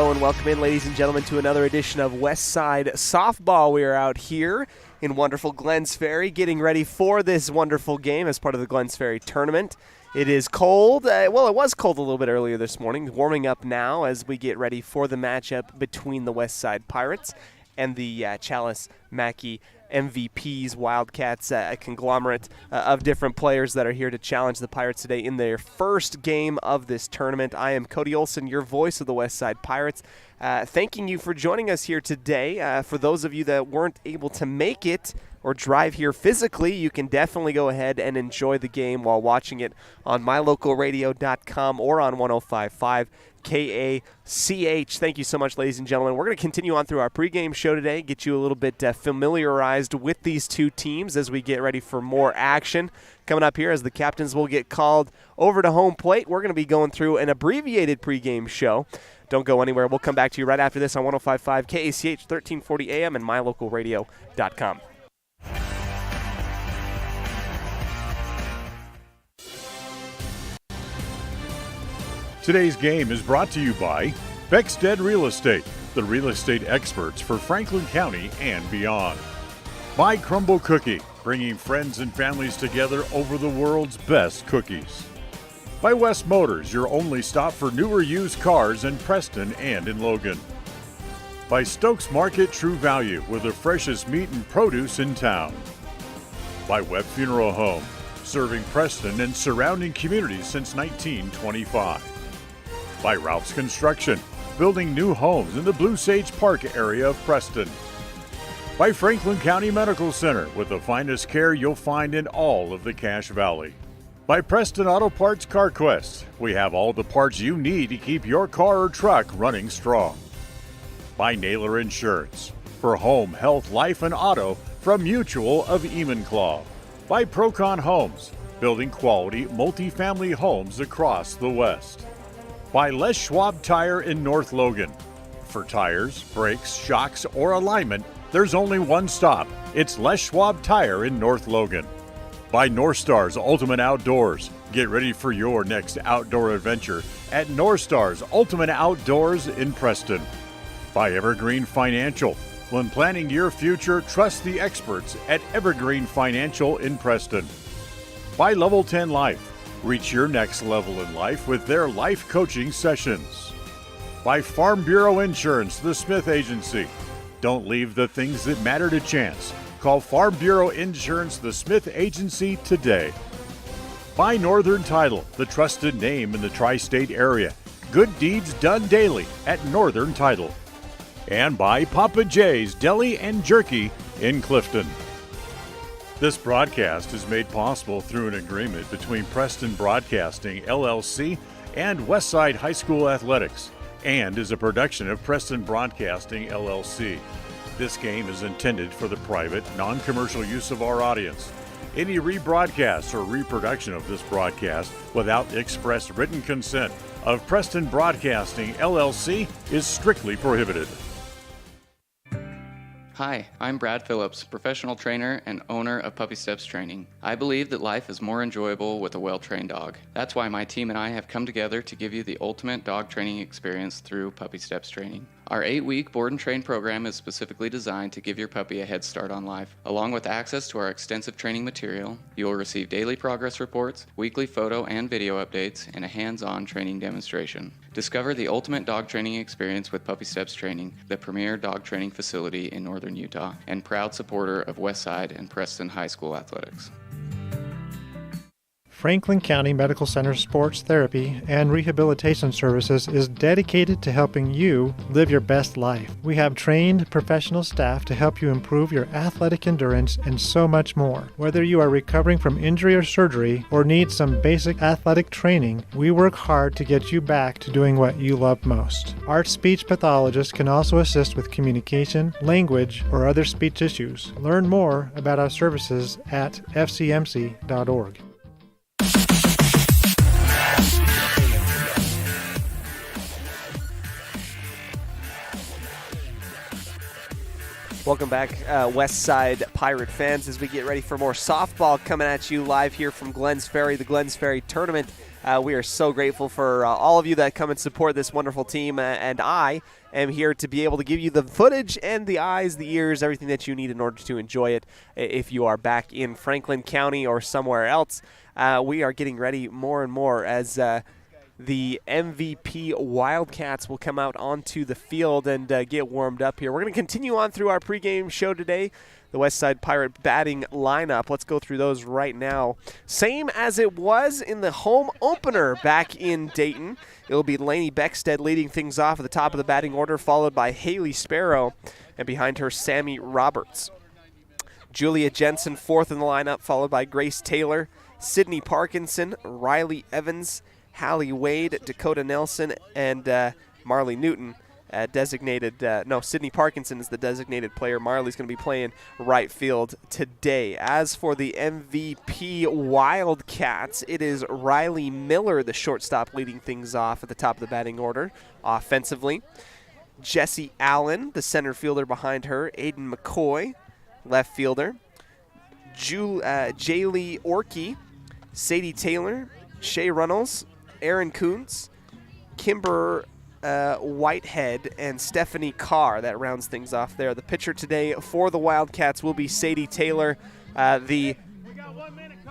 Hello and welcome in, ladies and gentlemen, to another edition of West Side Softball. We are out here in wonderful Glenns Ferry getting ready for this wonderful game as part of the Glenns Ferry tournament. It is cold. It was cold a little bit earlier this morning, warming up now as we get ready for the matchup between the West Side Pirates and the Chalice Mackey MVPs, Wildcats, a conglomerate of different players that are here to challenge the Pirates today in their first game of this tournament. I am Cody Olsen, your voice of the West Side Pirates, thanking you for joining us here today. For those of you that weren't able to make it or drive here physically, you can definitely go ahead and enjoy the game while watching it on mylocalradio.com or on 105.5 KACH. Thank you so much, ladies and gentlemen. We're going to continue on through our pregame show today, get you a little bit familiarized with these two teams as we get ready for more action. Coming up here as the captains will get called over to home plate, we're going to be going through an abbreviated pregame show. Don't go anywhere. We'll come back to you right after this on 105.5 KACH, 1340 AM, and mylocalradio.com. Today's game is brought to you by Beckstead Real Estate, the real estate experts for Franklin County and beyond. By Crumble Cookie, bringing friends and families together over the world's best cookies. By West Motors, your only stop for newer used cars in Preston and in Logan. By Stokes Market True Value, with the freshest meat and produce in town. By Webb Funeral Home, serving Preston and surrounding communities since 1925. By Ralph's Construction, building new homes in the Blue Sage Park area of Preston. By Franklin County Medical Center, with the finest care you'll find in all of the Cache Valley. By Preston Auto Parts CarQuest, we have all the parts you need to keep your car or truck running strong. By Naylor Insurance, for home, health, life, and auto from Mutual of Enumclaw. By Procon Homes, building quality multifamily homes across the West. By Les Schwab Tire in North Logan. For tires, brakes, shocks, or alignment, there's only one stop. It's Les Schwab Tire in North Logan. By North Stars Ultimate Outdoors. Get ready for your next outdoor adventure at North Stars Ultimate Outdoors in Preston. By Evergreen Financial. When planning your future, trust the experts at Evergreen Financial in Preston. By Level 10 Life. Reach your next level in life with their life coaching sessions. By Farm Bureau Insurance, the Smith Agency. Don't leave the things that matter to chance. Call Farm Bureau Insurance, the Smith Agency today. By Northern Title, the trusted name in the tri-state area. Good deeds done daily at Northern Title. And by Papa J's Deli and Jerky in Clifton. This broadcast is made possible through an agreement between Preston Broadcasting, LLC, and Westside High School Athletics, and is a production of Preston Broadcasting, LLC. This game is intended for the private, non-commercial use of our audience. Any rebroadcast or reproduction of this broadcast without express written consent of Preston Broadcasting, LLC is strictly prohibited. Hi, I'm Brad Phillips, professional trainer and owner of Puppy Steps Training. I believe that life is more enjoyable with a well-trained dog. That's why my team and I have come together to give you the ultimate dog training experience through Puppy Steps Training. Our 8-week board and train program is specifically designed to give your puppy a head start on life. Along with access to our extensive training material, you will receive daily progress reports, weekly photo and video updates, and a hands-on training demonstration. Discover the ultimate dog training experience with Puppy Steps Training, the premier dog training facility in northern Utah, and proud supporter of Westside and Preston High School athletics. Franklin County Medical Center Sports Therapy and Rehabilitation Services is dedicated to helping you live your best life. We have trained professional staff to help you improve your athletic endurance and so much more. Whether you are recovering from injury or surgery or need some basic athletic training, we work hard to get you back to doing what you love most. Our speech pathologist can also assist with communication, language, or other speech issues. Learn more about our services at fcmc.org. Welcome back, West Side Pirate fans, as we get ready for more softball coming at you live here from Glenns Ferry, the Glenns Ferry tournament. We are so grateful for all of you that come and support this wonderful team, and I am here to be able to give you the footage and the eyes, the ears, everything that you need in order to enjoy it. If you are back in Franklin County or somewhere else, we are getting ready more and more as the MVP Wildcats will come out onto the field and get warmed up here. We're going to continue on through our pregame show today. The Westside Pirate batting lineup. Let's go through those right now. Same as it was in the home opener back in Dayton. It'll be Lainey Beckstead leading things off at the top of the batting order, followed by Haley Sparrow, and behind her, Sammy Roberts. Julia Jensen fourth in the lineup, followed by Grace Taylor, Sydney Parkinson, Riley Evans, Hallie Wade, Dakota Nelson, and Marley Newton. Sydney Parkinson is the designated player. Marley's going to be playing right field today. As for the MVP Wildcats, it is Riley Miller, the shortstop, leading things off at the top of the batting order offensively. Jessie Allen, the center fielder behind her. Aiden McCoy, left fielder. Jaylee Orkey, Sadie Taylor, Shay Runnels, Aaron Kuntz, Kimber Whitehead, and Stephanie Carr. That rounds things off there. The pitcher today for the Wildcats will be Sadie Taylor. The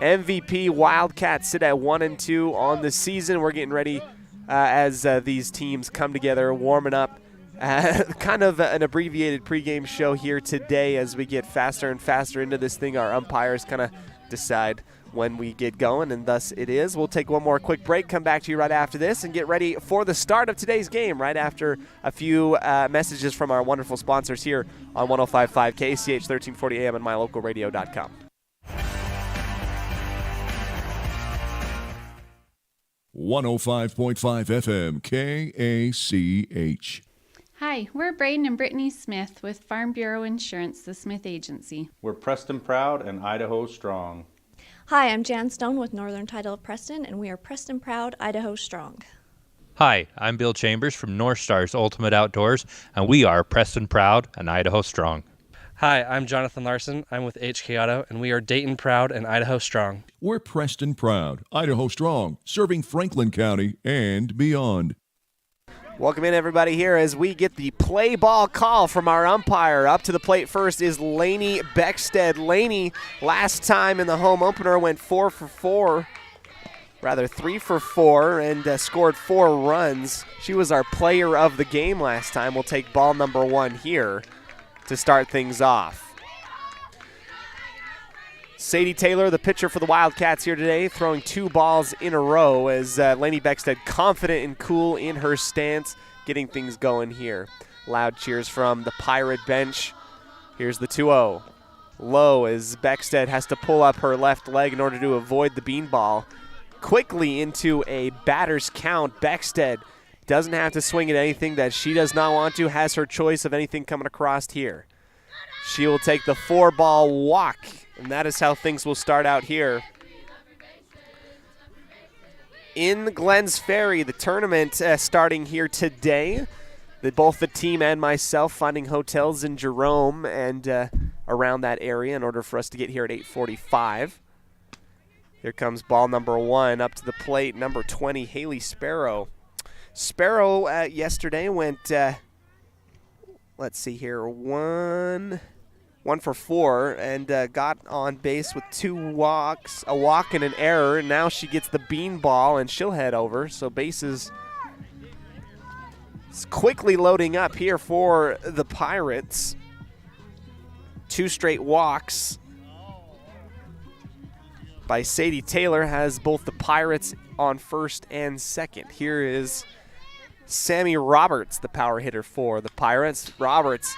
MVP Wildcats sit at 1-2 on the season. We're getting ready as these teams come together, warming up. Kind of an abbreviated pregame show here today as we get faster and faster into this thing. Our umpires kind of decide when we get going, and thus it is. We'll take one more quick break, come back to you right after this, and get ready for the start of today's game right after a few messages from our wonderful sponsors here on 105.5 KCH 1340 AM and mylocalradio.com. 105.5 FM KACH. Hi, we're Braden and Brittany Smith with Farm Bureau Insurance, the Smith Agency. We're Preston Proud and Idaho Strong. Hi, I'm Jan Stone with Northern Title of Preston, and we are Preston Proud, Idaho Strong. Hi, I'm Bill Chambers from North Stars Ultimate Outdoors, and we are Preston Proud and Idaho Strong. Hi, I'm Jonathan Larson. I'm with HK Auto, and we are Dayton Proud and Idaho Strong. We're Preston Proud, Idaho Strong, serving Franklin County and beyond. Welcome in, everybody, here as we get the play ball call from our umpire. Up to the plate first is Lainey Beckstead. Lainey, last time in the home opener, went 3 for 4, and scored 4 runs. She was our player of the game last time. We'll take ball number 1 here to start things off. Sadie Taylor, the pitcher for the Wildcats here today, throwing 2 balls in a row as Lainey Beckstead confident and cool in her stance, getting things going here. Loud cheers from the Pirate bench. Here's the 2-0. Low as Beckstead has to pull up her left leg in order to avoid the beanball. Quickly into a batter's count. Beckstead doesn't have to swing at anything that she does not want to, has her choice of anything coming across here. She will take the 4-ball walk, and that is how things will start out here. In Glens Ferry, the tournament starting here today. Both the team and myself finding hotels in Jerome and around that area in order for us to get here at 8:45. Here comes ball number 1 up to the plate, number 20, Haley Sparrow. Sparrow yesterday went, let's see here, 1 for 4, and got on base with 2 walks, a walk and an error, and now she gets the bean ball and she'll head over. So bases quickly loading up here for the Pirates. 2 straight walks by Sadie Taylor has both the Pirates on first and second. Here is Sammy Roberts, the power hitter for the Pirates. Roberts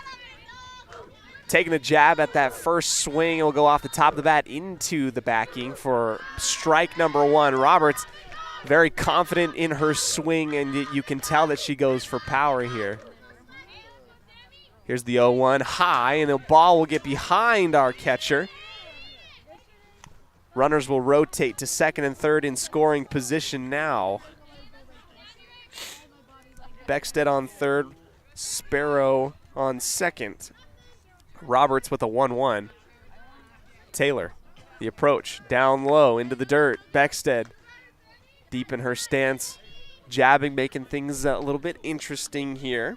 taking a jab at that first swing. It will go off the top of the bat into the backing for strike number 1. Roberts very confident in her swing, and you can tell that she goes for power here. Here's the 0-1 high, and the ball will get behind our catcher. Runners will rotate to second and third in scoring position now. Beckstead on third, Sparrow on second. Roberts with a 1-1. Taylor, the approach, down low into the dirt. Beckstead Deep in her stance, jabbing, making things a little bit interesting here.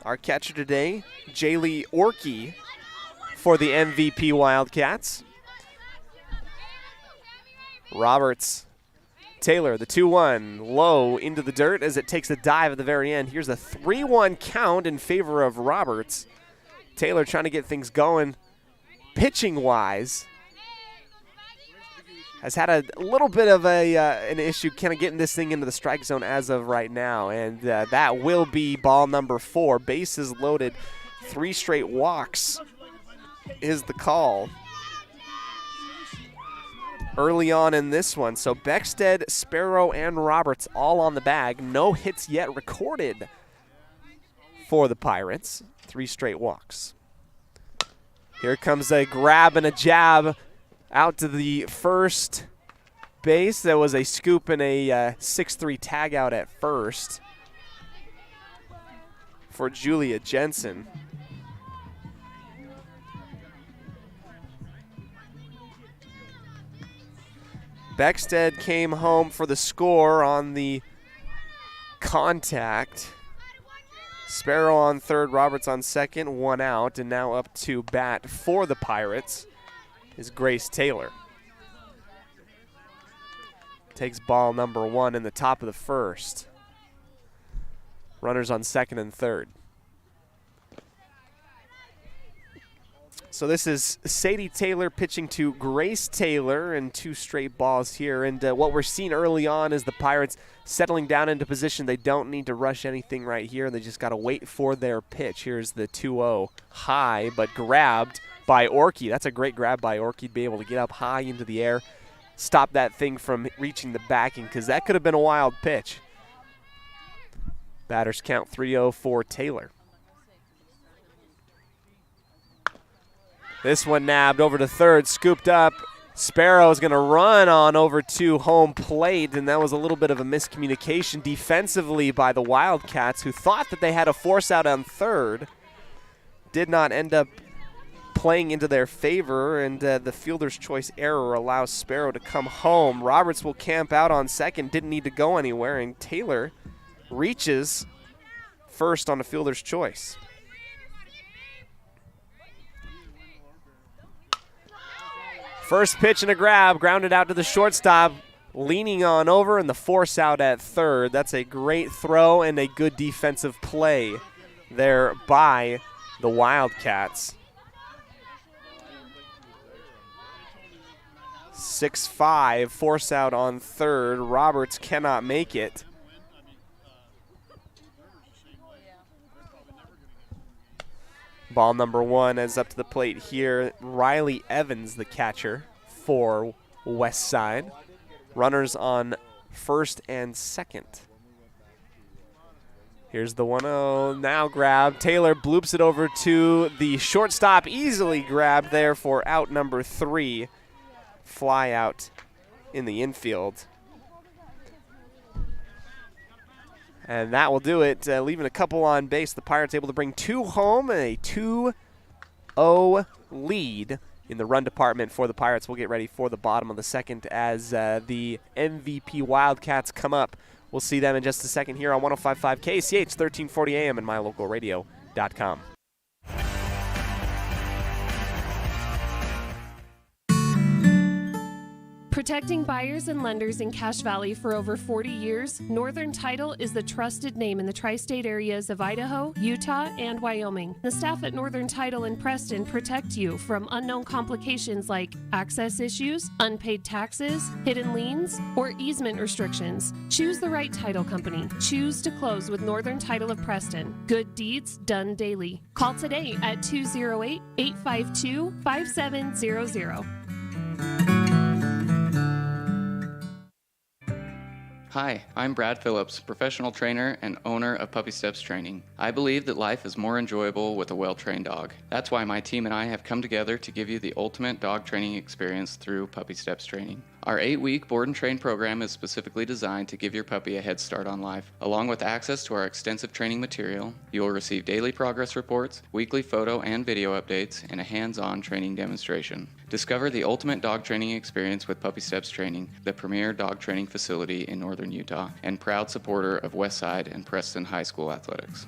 Our catcher today, Jaylee Orkey for the MVP Wildcats. Roberts, Taylor, the 2-1, low into the dirt as it takes a dive at the very end. Here's a 3-1 count in favor of Roberts. Taylor trying to get things going pitching-wise. Has had a little bit of an issue kind of getting this thing into the strike zone as of right now, and that will be ball number 4. Bases loaded, 3 straight walks is the call early on in this one. So Beckstead, Sparrow, and Roberts all on the bag. No hits yet recorded for the Pirates. 3 straight walks. Here comes a grab and a jab out to the first base. There was a scoop and a 6-3 tag out at first for Julia Jensen. Beckstead came home for the score on the contact. Sparrow on third, Roberts on second, 1 out, and now up to bat for the Pirates is Grace Taylor. Takes ball number 1 in the top of the first. Runners on second and third. So this is Sadie Taylor pitching to Grace Taylor, and 2 straight balls here. And what we're seeing early on is the Pirates settling down into position. They don't need to rush anything right here. They just got to wait for their pitch. Here's the 2-0 high, but grabbed by Orkey. That's a great grab by Orkey to be able to get up high into the air, stop that thing from reaching the backing, because that could have been a wild pitch. Batters count 3-0 for Taylor. This one nabbed over to third, scooped up. Sparrow is going to run on over to home plate, and that was a little bit of a miscommunication defensively by the Wildcats, who thought that they had a force out on third. Did not end up playing into their favor, and the fielder's choice error allows Sparrow to come home. Roberts will camp out on second, didn't need to go anywhere, and Taylor reaches first on a fielder's choice. First pitch and a grab, grounded out to the shortstop, leaning on over, and the force out at third. That's a great throw and a good defensive play there by the Wildcats. 6-5, force out on third. Roberts cannot make it. Ball number 1 is up to the plate here. Riley Evans, the catcher for West Side. Runners on first and second. Here's the 1-0, now grab. Taylor bloops it over to the shortstop, easily grabbed there for out number 3. Fly out in the infield. And that will do it, leaving a couple on base. The Pirates able to bring 2 home, and a 2-0 lead in the run department for the Pirates. We'll get ready for the bottom of the second as the MVP Wildcats come up. We'll see them in just a second here on 105.5 KCH, 1340 AM, and mylocalradio.com. Protecting buyers and lenders in Cache Valley for over 40 years, Northern Title is the trusted name in the tri-state areas of Idaho, Utah, and Wyoming. The staff at Northern Title in Preston protect you from unknown complications like access issues, unpaid taxes, hidden liens, or easement restrictions. Choose the right title company. Choose to close with Northern Title of Preston. Good deeds done daily. Call today at 208-852-5700. Hi, I'm Brad Phillips, professional trainer and owner of Puppy Steps Training. I believe that life is more enjoyable with a well-trained dog. That's why my team and I have come together to give you the ultimate dog training experience through Puppy Steps Training. Our 8-week board and train program is specifically designed to give your puppy a head start on life. Along with access to our extensive training material, you will receive daily progress reports, weekly photo and video updates, and a hands-on training demonstration. Discover the ultimate dog training experience with Puppy Steps Training, the premier dog training facility in northern Utah, and proud supporter of Westside and Preston High School athletics.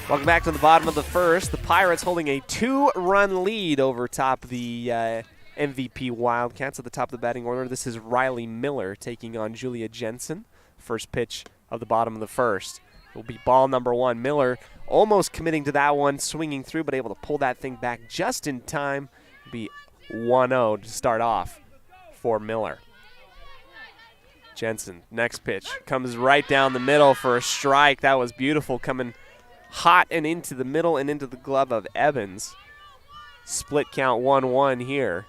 Welcome back to the bottom of the first. The Pirates holding a 2-run lead over top the MVP Wildcats at the top of the batting order. This is Riley Miller taking on Julia Jensen. First pitch of the bottom of the first will be ball number 1. Miller almost committing to that one, swinging through, but able to pull that thing back just in time. It'll be 1-0 to start off for Miller. Jensen, next pitch, comes right down the middle for a strike. That was beautiful, coming hot and into the middle and into the glove of Evans. Split count 1-1 here.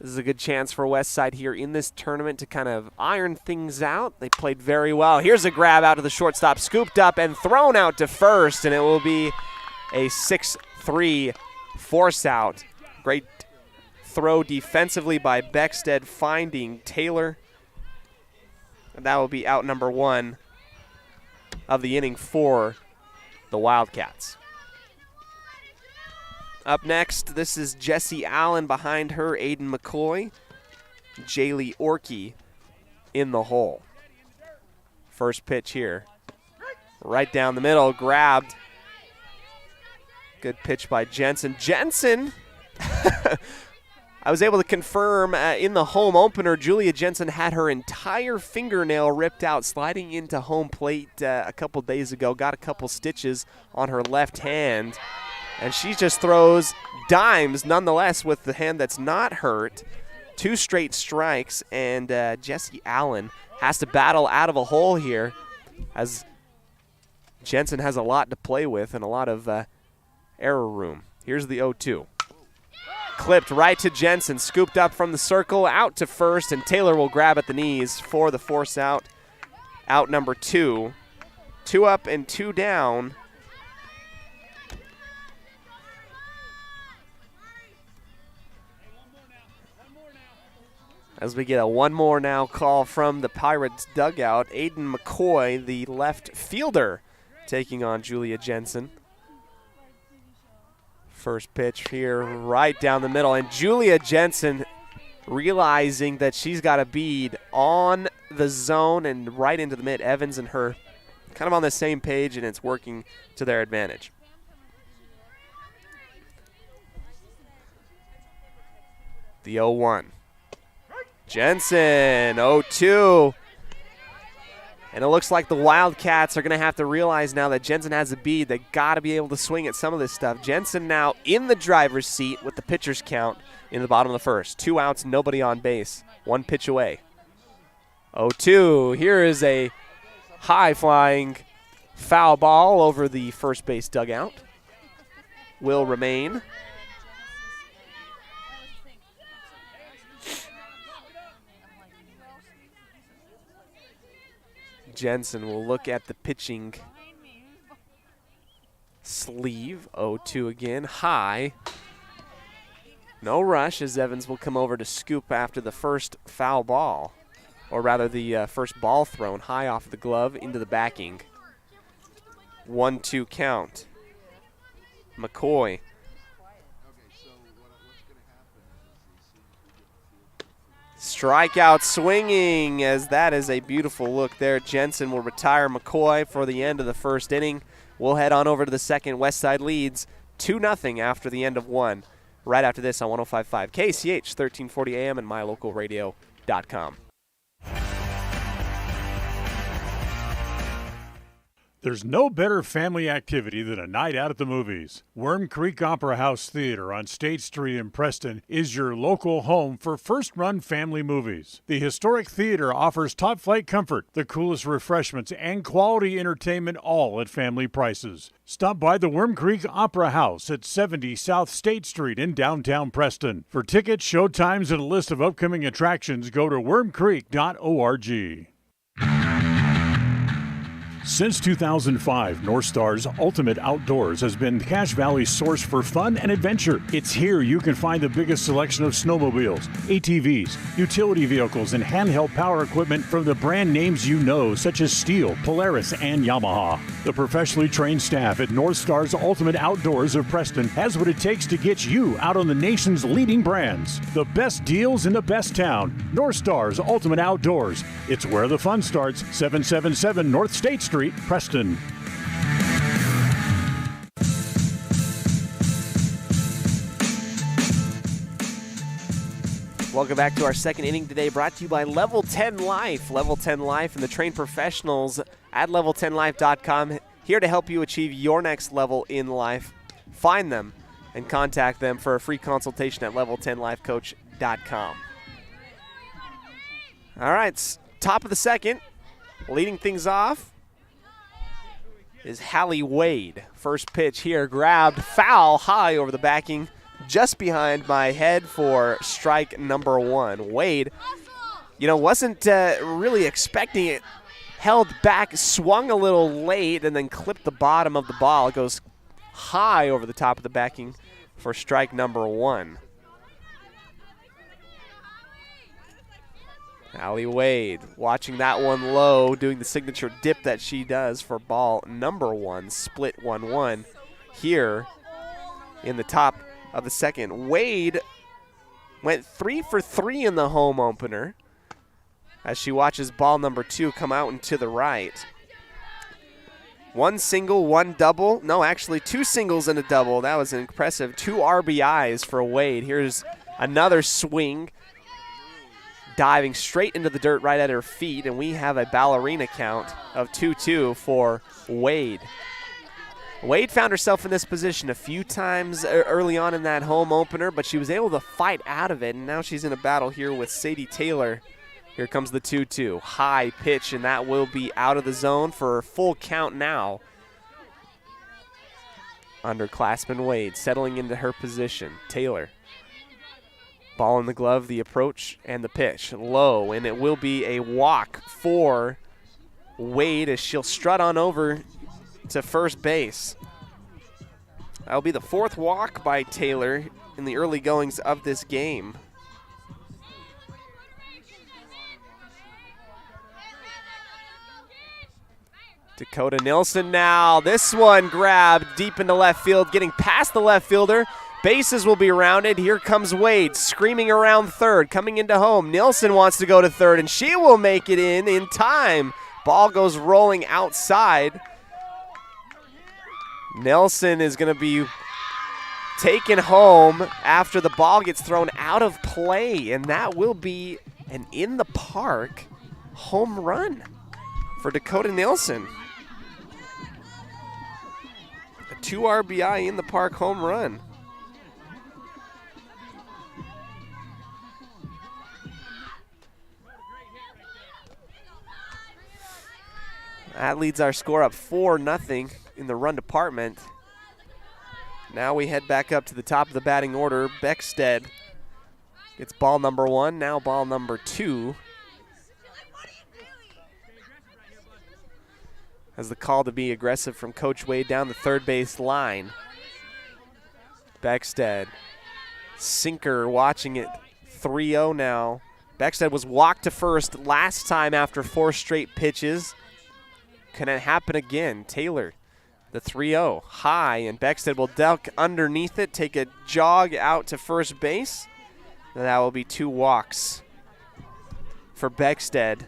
This is a good chance for Westside here in this tournament to kind of iron things out. They played very well. Here's a grab out to the shortstop, scooped up and thrown out to first, and it will be a 6-3 force out. Great throw defensively by Beckstead, finding Taylor. And that will be out number 1 of the inning for the Wildcats. Up next, this is Jessie Allen behind her, Aiden McCoy, Jaylee Orkey in the hole. First pitch here, right down the middle, grabbed. Good pitch by Jensen. Jensen, I was able to confirm in the home opener, Julia Jensen had her entire fingernail ripped out sliding into home plate a couple days ago. Got a couple stitches on her left hand. And she just throws dimes nonetheless with the hand that's not hurt. 2 straight strikes, and Jessie Allen has to battle out of a hole here as Jensen has a lot to play with and a lot of error room. Here's the 0-2. Clipped right to Jensen, scooped up from the circle, out to first, and Taylor will grab at the knees for the force out. Out number 2. 2 up and 2 down. As we get a 1 more now call from the Pirates dugout, Aiden McCoy, the left fielder, taking on Julia Jensen. First pitch here right down the middle, and Julia Jensen realizing that she's got a bead on the zone and right into the mid. Evans and her kind of on the same page, and it's working to their advantage. The 0-1. Jensen, 0-2. And it looks like the Wildcats are going to have to realize now that Jensen has a bead. They got to be able to swing at some of this stuff. Jensen now in the driver's seat with the pitcher's count in the bottom of the first. 2 outs, nobody on base. 1 pitch away. 0-2. Here is a high-flying foul ball over the first base dugout. Will remain. Jensen will look at the pitching sleeve. 0-2 again. High. No rush as Evans will come over to scoop after the first foul ball. Or rather the first ball thrown high off the glove into the backing. 1-2 count. McCoy. Strikeout swinging, as that is a beautiful look there. Jensen will retire McCoy for the end of the first inning. We'll head on over to the second. Westside leads 2-0 after the end of 1. Right after this on 105.5 KCH, 1340 AM and mylocalradio.com. There's no better family activity than a night out at the movies. Worm Creek Opera House Theater on State Street in Preston is your local home for first-run family movies. The historic theater offers top-flight comfort, the coolest refreshments, and quality entertainment, all at family prices. Stop by the Worm Creek Opera House at 70 South State Street in downtown Preston. For tickets, show times, and a list of upcoming attractions, go to wormcreek.org. Since 2005, North Star's Ultimate Outdoors has been Cache Valley's source for fun and adventure. It's here you can find the biggest selection of snowmobiles, ATVs, utility vehicles, and handheld power equipment from the brand names you know, such as Steel, Polaris, and Yamaha. The professionally trained staff at North Star's Ultimate Outdoors of Preston has what it takes to get you out on the nation's leading brands. The best deals in the best town. North Star's Ultimate Outdoors. It's where the fun starts. 777 North State Street, Preston. Welcome back to our second inning today, brought to you by Level 10 Life. Level 10 Life and the trained professionals at level10life.com, here to help you achieve your next level in life. Find them and contact them for a free consultation at level10lifecoach.com. All right, top of the second, leading things off is Hallie Wade. First pitch here, grabbed foul high over the backing, just behind my head for strike number one. Wade, wasn't really expecting it. Held back, swung a little late, and then clipped the bottom of the ball. It goes high over the top of the backing for strike number one. Hallie Wade watching that one low, doing the signature dip that she does for ball number one, split 1-1 here in the top of the second. Wade went 3 for 3 in the home opener as she watches ball number two come out and to the right. One single, one double. No, actually two singles and a double. That was impressive. 2 RBIs for Wade. Here's another swing, diving straight into the dirt right at her feet, and we have a ballerina count of 2-2 for Wade. Wade found herself in this position a few times early on in that home opener, but she was able to fight out of it, and now she's in a battle here with Sadie Taylor. Here comes the 2-2. High pitch, and that will be out of the zone for a full count now. Underclassman Wade settling into her position. Taylor. Ball in the glove, the approach, and the pitch. Low, and it will be a walk for Wade as she'll strut on over to first base. That'll be the 4th walk by Taylor in the early goings of this game. Dakota Nilsson now. This one grabbed deep into left field, getting past the left fielder. Bases will be rounded. Here comes Wade screaming around third, coming into home. Nilsson wants to go to third, and she will make it in time. Ball goes rolling outside. Nelson is going to be taken home after the ball gets thrown out of play, and that will be an in-the-park home run for Dakota Nilsson. A 2 RBI in-the-park home run. That leads our score up 4-0 in the run department. Now we head back up to the top of the batting order. Beckstead gets ball number one, now ball number two. As the call to be aggressive from Coach Wade down the third base line. Beckstead, sinker watching it, 3-0 now. Beckstead was walked to first last time after 4 straight pitches. Can it happen again? Taylor, the 3-0, high, and Beckstead will duck underneath it, take a jog out to first base. And that will be 2 walks for Beckstead,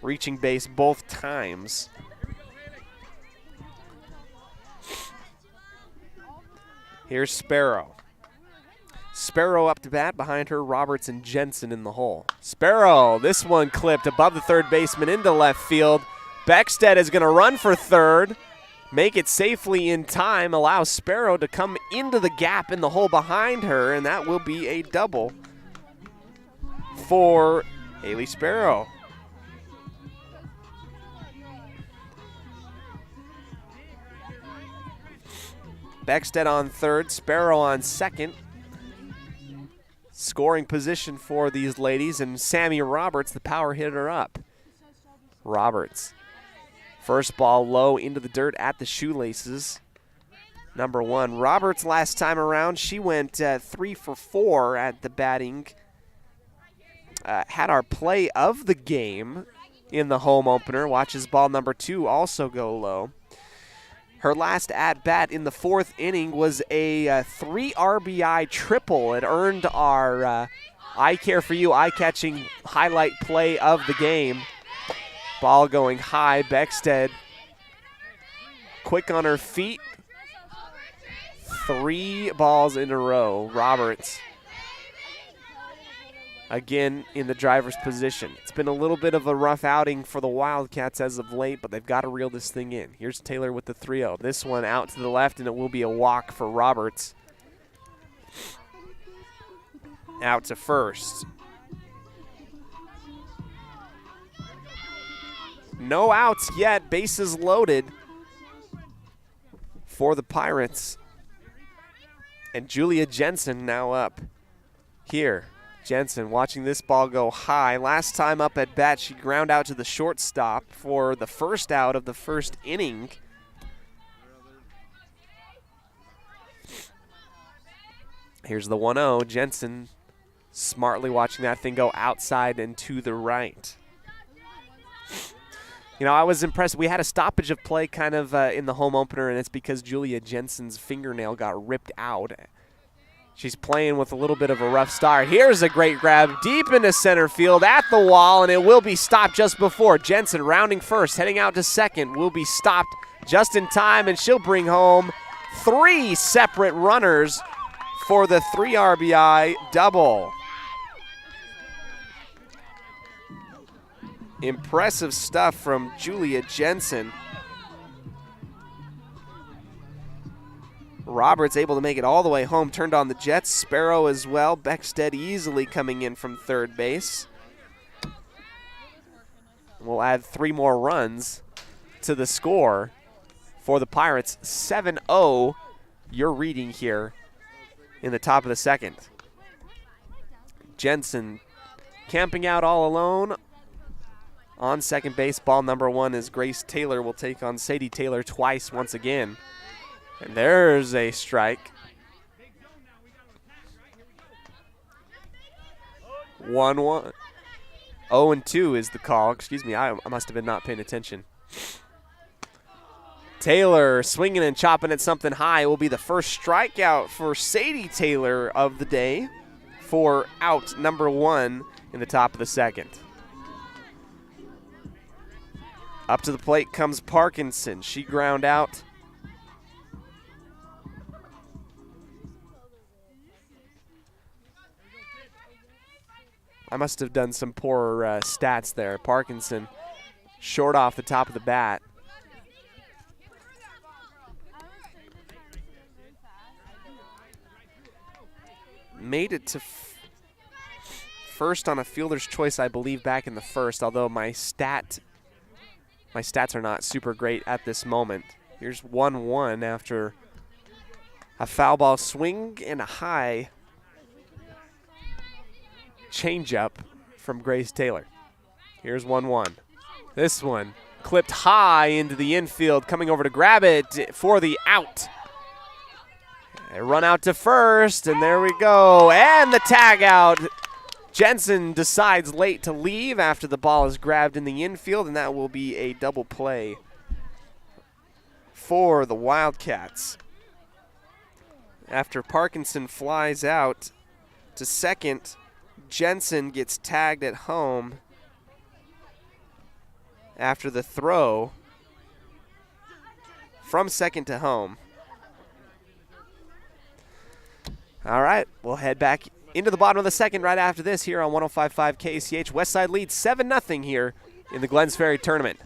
reaching base both times. Here's Sparrow. Sparrow up to bat, behind her Roberts and Jensen in the hole. Sparrow, this one clipped above the third baseman into left field. Beckstead is going to run for third, make it safely in time, allow Sparrow to come into the gap in the hole behind her, and that will be a double for Haley Sparrow. Beckstead on third, Sparrow on second. Scoring position for these ladies, and Sammy Roberts, the power hitter, up. Roberts First ball low into the dirt at the shoelaces. Number 1. Roberts last time around, she went 3 for 4 at the batting. Had our play of the game in the home opener. Watches ball number 2 also go low. Her last at-bat in the 4th inning was a 3 RBI triple. It earned our I Care For You eye-catching highlight play of the game. Ball going high. Beckstead quick on her feet. 3 balls in a row. Roberts again in the driver's position. It's been a little bit of a rough outing for the Wildcats as of late, but they've got to reel this thing in. Here's Taylor with the 3-0. This one out to the left, and it will be a walk for Roberts. Out to first. No outs yet. Bases loaded for the Pirates. And Julia Jensen now up here. Jensen watching this ball go high. Last time up at bat, she ground out to the shortstop for the first out of the first inning. Here's the 1-0. Jensen smartly watching that thing go outside and to the right. You know, I was impressed. We had a stoppage of play kind of in the home opener, and it's because Julia Jensen's fingernail got ripped out. She's playing with a little bit of a rough start. Here's a great grab deep into center field at the wall, and it will be stopped just before. Jensen rounding first, heading out to second, will be stopped just in time, and she'll bring home 3 separate runners for the 3 RBI double. Impressive stuff from Julia Jensen. Roberts able to make it all the way home, turned on the Jets. Sparrow as well. Beckstead easily coming in from third base. We'll add 3 more runs to the score for the Pirates. 7-0, your reading here in the top of the second. Jensen camping out all alone on second base. Ball number 1 is Grace Taylor will take on Sadie Taylor twice once again. And there's a strike. 1-1. 0-2 is the call. Excuse me, I must have been not paying attention. Taylor swinging and chopping at something high. It will be the first strikeout for Sadie Taylor of the day for out number 1 in the top of the second. Up to the plate comes Parkinson. She ground out. I must have done some poor stats there. Parkinson short off the top of the bat. Made it to first on a fielder's choice, I believe, back in the first, although my stats are not super great at this moment. Here's 1-1 after a foul ball swing and a high changeup from Grace Taylor. Here's 1-1. This one clipped high into the infield, coming over to grab it for the out. They run out to first, and there we go. And the tag out. Jensen decides late to leave after the ball is grabbed in the infield, and that will be a double play for the Wildcats. After Parkinson flies out to second, Jensen gets tagged at home after the throw from second to home. All right, we'll head back into the bottom of the second right after this here on 105.5 KCH. Westside leads 7-0 here in the Glens Ferry tournament.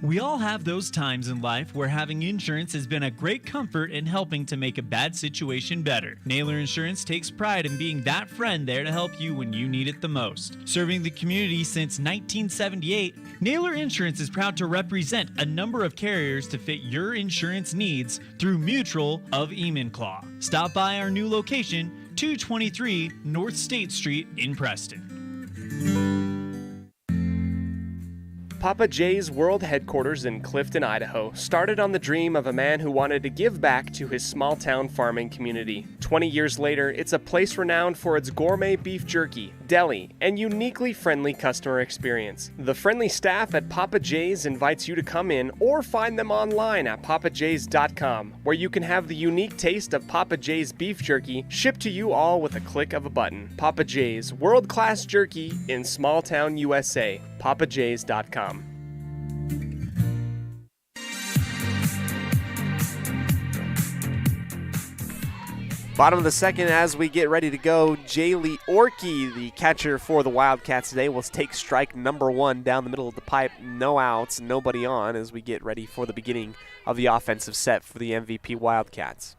We all have those times in life where having insurance has been a great comfort in helping to make a bad situation better. Naylor Insurance takes pride in being that friend there to help you when you need it the most. Serving the community since 1978, Naylor Insurance is proud to represent a number of carriers to fit your insurance needs through Mutual of Enumclaw. Stop by our new location, 223 North State Street in Preston. Papa J's World Headquarters in Clifton, Idaho, started on the dream of a man who wanted to give back to his small-town farming community. 20 years later, it's a place renowned for its gourmet beef jerky, deli, and uniquely friendly customer experience. The friendly staff at Papa J's invites you to come in or find them online at papajs.com, where you can have the unique taste of Papa J's beef jerky shipped to you all with a click of a button. Papa J's, world-class jerky in small-town USA. papajs.com. Bottom of the second as we get ready to go, Jaylee Orkey, the catcher for the Wildcats today, will take strike number 1 down the middle of the pipe. No outs, nobody on as we get ready for the beginning of the offensive set for the MVP Wildcats.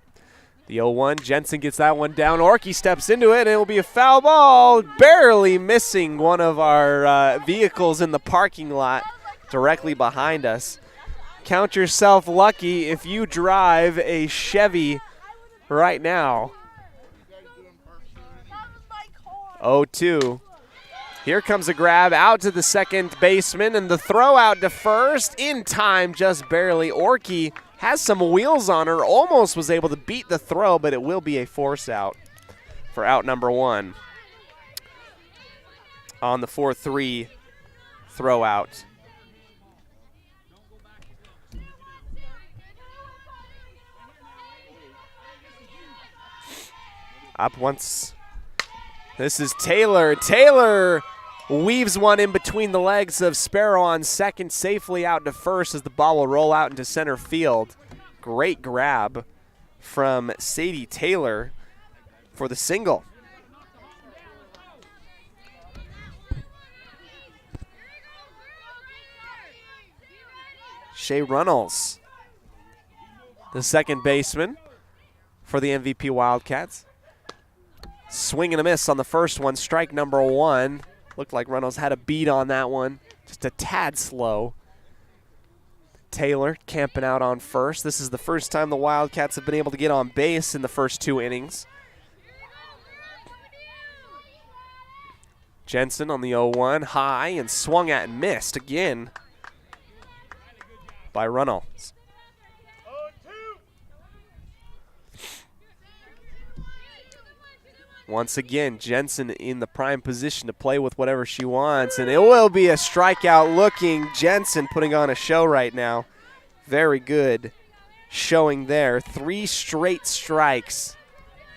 The 0-1, Jensen gets that one down. Orkey steps into it, and it will be a foul ball, barely missing one of our vehicles in the parking lot directly behind us. Count yourself lucky if you drive a Chevy right now. 0-2. Here comes a grab out to the second baseman, and the throw out to first in time, just barely. Orkey has some wheels on her, almost was able to beat the throw, but it will be a force out for out number 1 on the 4-3 throw out. Up once. This is Taylor. Taylor weaves one in between the legs of Sparrow on second, safely out to first as the ball will roll out into center field. Great grab from Sadie Taylor for the single. Shea Runnels, the second baseman for the MVP Wildcats. Swing and a miss on the first one, strike number 1. Looked like Runnels had a beat on that one, just a tad slow. Taylor camping out on first. This is the first time the Wildcats have been able to get on base in the first 2 innings. Jensen on the 0-1, high and swung at and missed again by Runnels. Once again, Jensen in the prime position to play with whatever she wants, and it will be a strikeout looking. Jensen putting on a show right now. Very good showing there. 3 straight strikes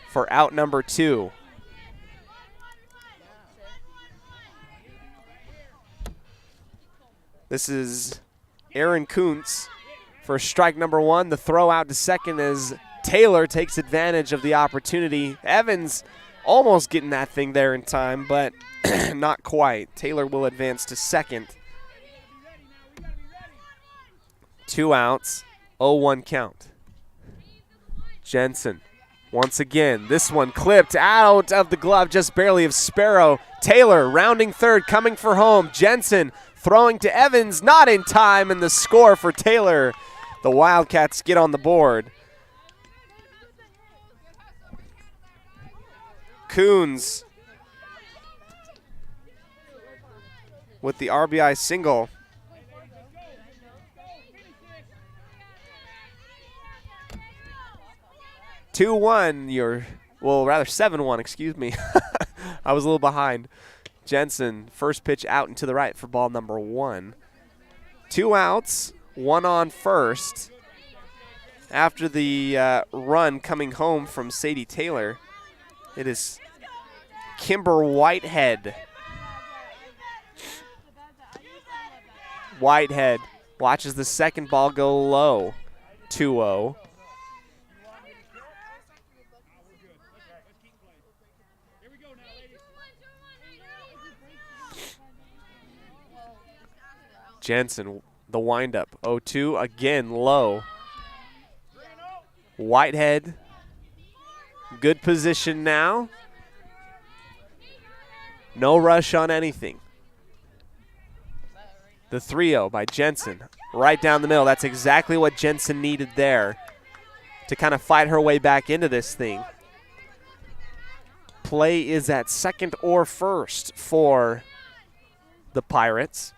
for out number 2. This is Aaron Kuntz for strike number 1. The throw out to second as Taylor takes advantage of the opportunity. Evans almost getting that thing there in time, but not quite. Taylor will advance to second. 2 outs, 0-1 count. Jensen, once again, this one clipped out of the glove, just barely of Sparrow. Taylor rounding third, coming for home. Jensen throwing to Evans, not in time, and the score for Taylor. The Wildcats get on the board. Coons with the RBI single. Rather 7-1, excuse me. I was a little behind. Jensen, first pitch out and to the right for ball number 1. 2 outs, 1 on first. After the run coming home from Sadie Taylor, it is Kimber Whitehead. Whitehead watches the second ball go low. 2-0. Jensen, the windup. 0-2, again low. Whitehead, good position now. No rush on anything. The 3-0 by Jensen, right down the middle. That's exactly what Jensen needed there to kind of fight her way back into this thing. Play is at second or first for the Pirates.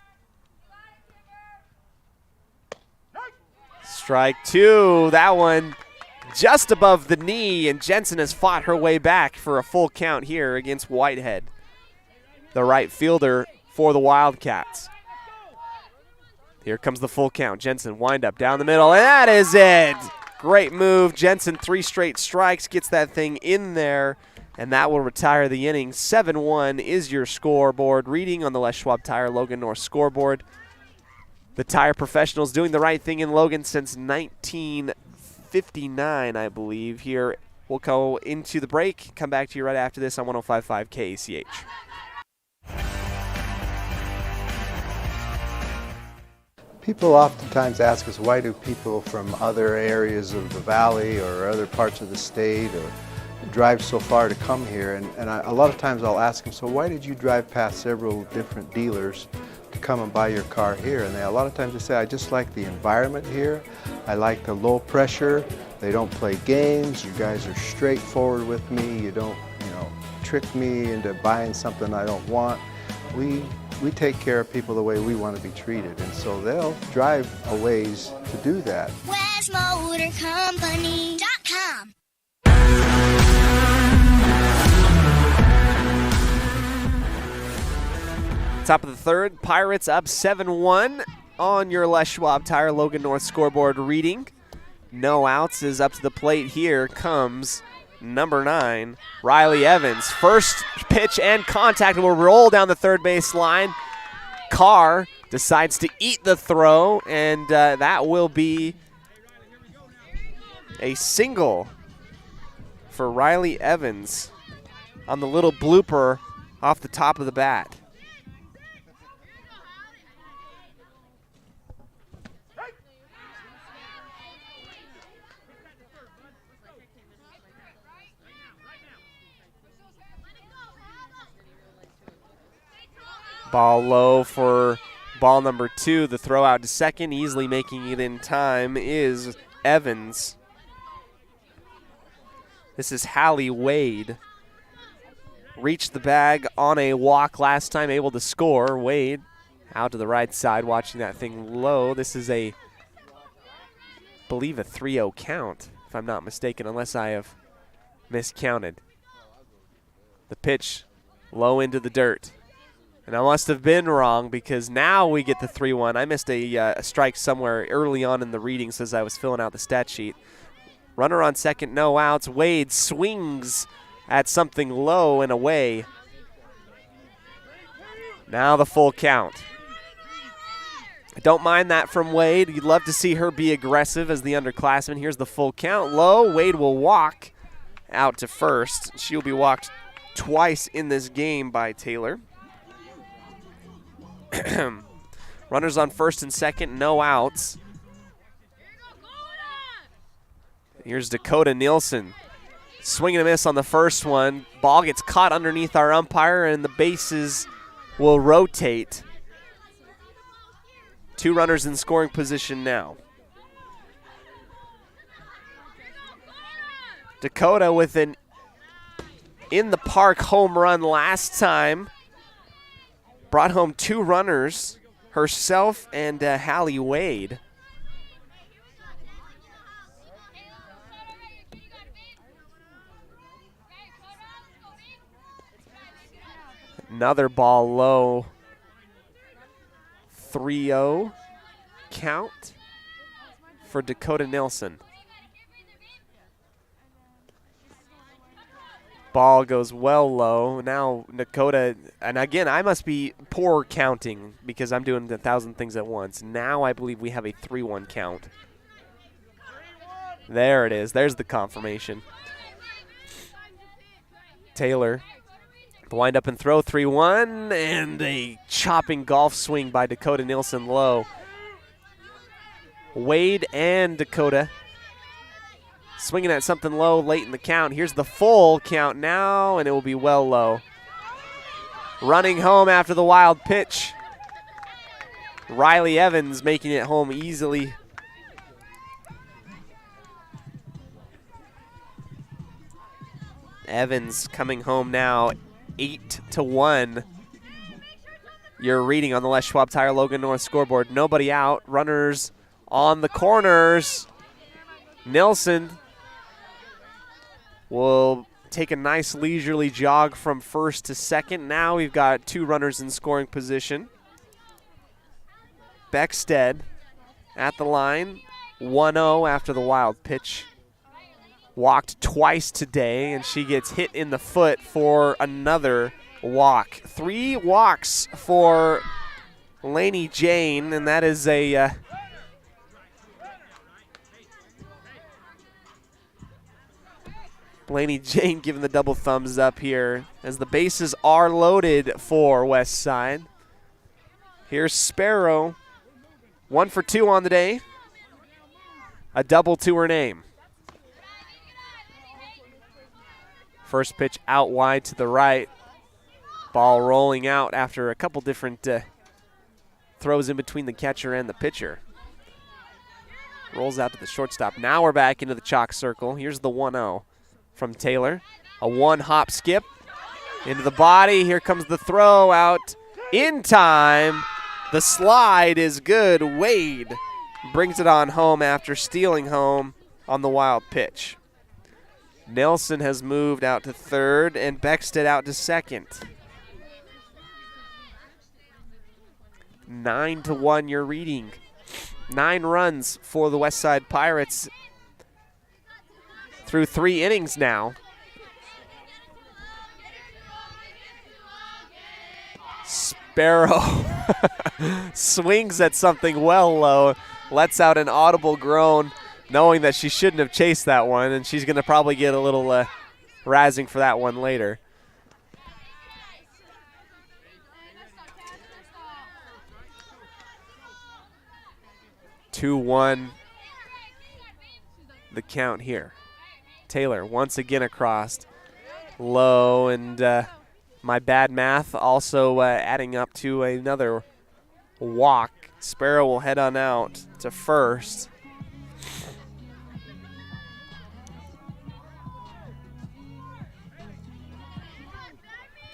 Strike two. That one just above the knee, and Jensen has fought her way back for a full count here against Whitehead, the right fielder for the Wildcats. Here comes the full count. Jensen wind up down the middle, and that is it. Great move. Jensen, 3 straight strikes, gets that thing in there, and that will retire the inning. 7-1 is your scoreboard reading on the Les Schwab Tire Logan North scoreboard. The Tire Professionals doing the right thing in Logan since 1959, I believe. Here, we'll go into the break. Come back to you right after this on 105.5 KACH. People oftentimes ask us, why do people from other areas of the valley or other parts of the state or drive so far to come here? And a lot of times I'll ask them, so why did you drive past several different dealers to come and buy your car here? And a lot of times they say, I just like the environment here. I like the low pressure. They don't play games. You guys are straightforward with me. You don't, trick me into buying something I don't want. We take care of people the way we want to be treated, and so they'll drive a ways to do that. WestMotorCompany.com. Top of the third, Pirates up 7-1 on your Les Schwab Tire Logan North scoreboard reading. No outs is up to the plate. Here comes number 9, Riley Evans. First pitch and contact will roll down the third base line. Carr decides to eat the throw, and that will be a single for Riley Evans on the little blooper off the top of the bat. Ball low for ball number 2. The throw out to second, easily making it in time, is Evans. This is Hallie Wade. Reached the bag on a walk last time, able to score. Wade out to the right side, watching that thing low. This is I believe a 3-0 count, if I'm not mistaken, unless I have miscounted. The pitch low into the dirt. And I must have been wrong, because now we get the 3-1. I missed a strike somewhere early on in the readings as I was filling out the stat sheet. Runner on second, no outs. Wade swings at something low and away. Now the full count. I don't mind that from Wade. You'd love to see her be aggressive as the underclassman. Here's the full count. Low. Wade will walk out to first. She'll be walked twice in this game by Taylor. Runners on first and second, no outs. Here's Dakota Nielsen. Swing and a miss on the first one. Ball gets caught underneath our umpire, and the bases will rotate. 2 runners in scoring position now. Dakota with an in-the-park home run last time. Brought home 2 runners, herself and Hallie Wade. Another ball low. 3-0 count for Dakota Nilsson. Ball goes well low. Now Dakota, and again, I must be poor counting because I'm doing 1,000 things at once. Now I believe we have a 3-1 count. There it is. There's the confirmation. Taylor, the wind up and throw, 3-1, and a chopping golf swing by Dakota Nilsson low. Wade and Dakota swinging at something low late in the count. Here's the full count now, and it will be well low. Running home after the wild pitch. Riley Evans making it home easily. Evans coming home now, 8-1. You're reading on the Les Schwab Tire Logan North scoreboard. Nobody out. Runners on the corners. Nilsson will take a nice leisurely jog from first to second. Now we've got 2 runners in scoring position. Beckstead at the line, 1-0 after the wild pitch. Walked twice today, and she gets hit in the foot for another walk. 3 walks for Lainey Jane, and that is a Lainey Jane giving the double thumbs up here as the bases are loaded for West Side. Here's Sparrow, 1 for 2 on the day, a double to her name. First pitch out wide to the right. Ball rolling out after a couple different throws in between the catcher and the pitcher. Rolls out to the shortstop. Now we're back into the chalk circle. Here's the 1-0 from Taylor. A 1-hop skip into the body. Here comes the throw out in time. The slide is good. Wade brings it on home after stealing home on the wild pitch. Nelson has moved out to third and Beckstead out to second. 9-1 you're reading. 9 runs for the West Side Pirates through 3 innings now. Sparrow swings at something well low, lets out an audible groan, knowing that she shouldn't have chased that one, and she's going to probably get a little razzing for that one later. (2-1) the count here. Taylor once again across, low, and my bad math also adding up to another walk. Sparrow will head on out to first.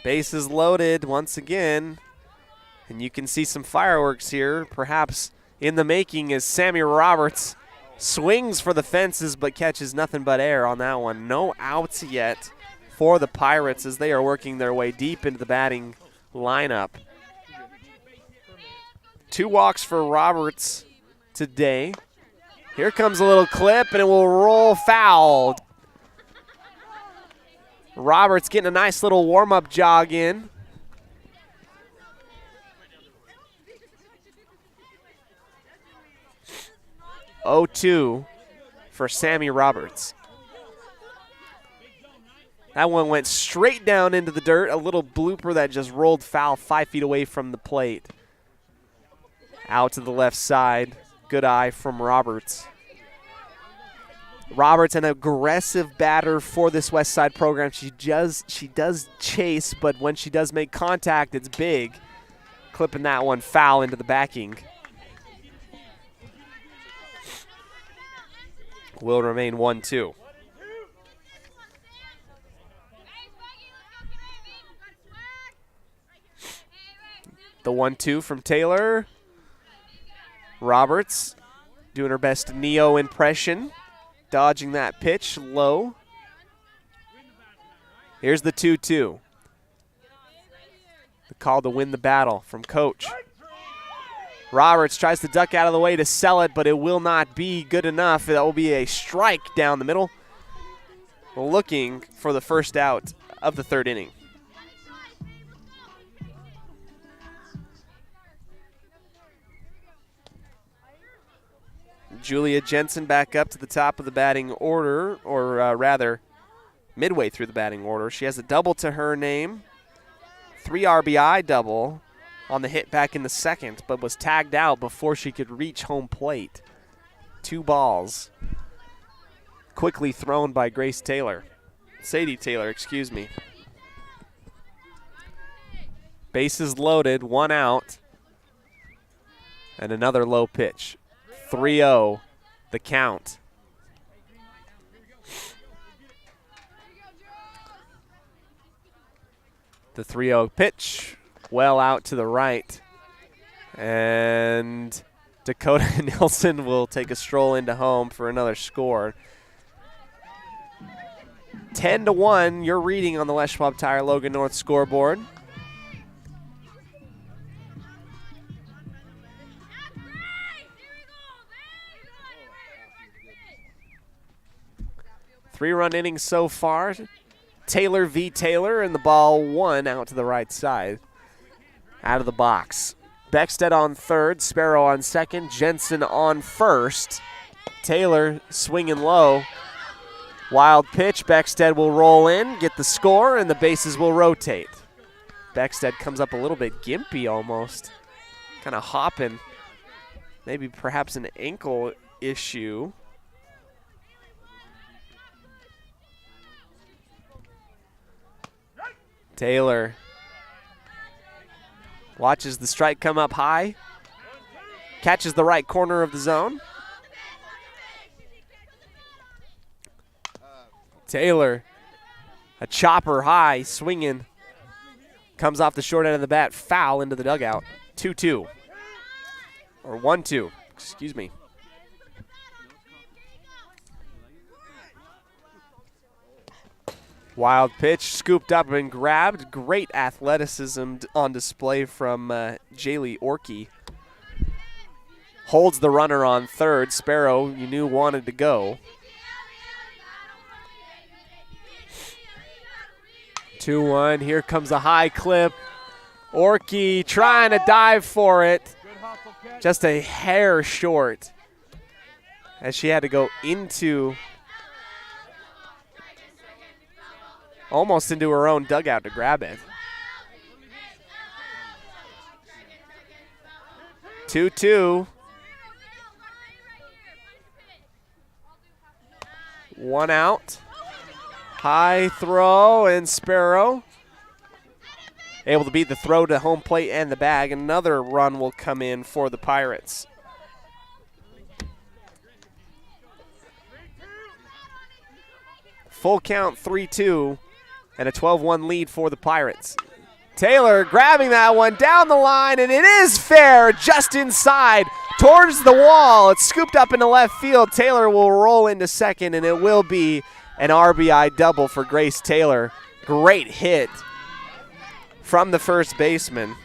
Bases loaded once again, and you can see some fireworks here, perhaps in the making, as Sammy Roberts swings for the fences but catches nothing but air on that one. No outs yet for the Pirates as they are working their way deep into the batting lineup. 2 walks for Roberts today. Here comes a little clip, and it will roll foul. Roberts getting a nice little warm-up jog in. (0-2) for Sammy Roberts. That one went straight down into the dirt. A little blooper that just rolled foul 5 feet away from the plate. Out to the left side. Good eye from Roberts. Roberts, an aggressive batter for this West Side program. She does chase, but when she does make contact, it's big. Clipping that one foul into the backing. Will remain 1-2. The 1-2 from Taylor. Roberts doing her best Neo impression. Dodging that pitch low. Here's the 2-2. The call to win the battle from Coach. Roberts tries to duck out of the way to sell it, but it will not be good enough. That will be a strike down the middle. Looking for the first out of the 3rd inning. Julia Jensen back up to the top of the batting order, or rather midway through the batting order. She has a double to her name. 3 RBI double on the hit back in the 2nd, but was tagged out before she could reach home plate. 2 balls. Quickly thrown by Grace Taylor. Sadie Taylor, excuse me. Bases loaded, 1 out. And another low pitch. 3-0, the count. The 3-0 pitch, well out to the right. And Dakota Nilsson will take a stroll into home for another score. 10-1, your reading on the Les Schwab Tire Logan North scoreboard. Three-run innings so far. Taylor v. Taylor, and the ball 1 out to the right side. Out of the box. Beckstead on third, Sparrow on second, Jensen on first. Taylor swinging low. Wild pitch, Beckstead will roll in, get the score, and the bases will rotate. Beckstead comes up a little bit gimpy almost. Kind of hopping. Maybe perhaps an ankle issue. Taylor watches the strike come up high. Catches the right corner of the zone. Taylor, a chopper high, swinging. Comes off the short end of the bat, foul into the dugout. 2-2. Or 1-2, excuse me. Wild pitch, scooped up and grabbed. Great athleticism on display from Jaylee Orkey. Holds the runner on third. Sparrow, you knew wanted to go. 2-1, here comes a high clip. Orkey trying to dive for it. Just a hair short as she had to go into, almost into her own dugout to grab it. 2-2. 1 out. High throw, and Sparrow able to beat the throw to home plate and the bag. Another run will come in for the Pirates. Full count, 3-2, and a 12-1 lead for the Pirates. Taylor grabbing that one down the line, and it is fair, just inside, towards the wall. It's scooped up into left field. Taylor will roll into second, and it will be an RBI double for Grace Taylor. Great hit from the first baseman.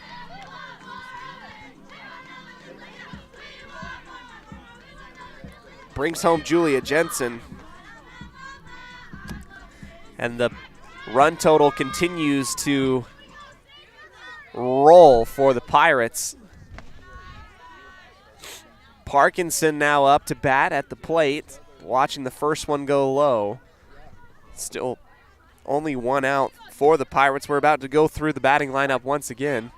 Brings home Julia Jensen. And the run total continues to roll for the Pirates. Parkinson now up to bat at the plate, watching the first one go low. Still only 1 out for the Pirates. We're about to go through the batting lineup once again.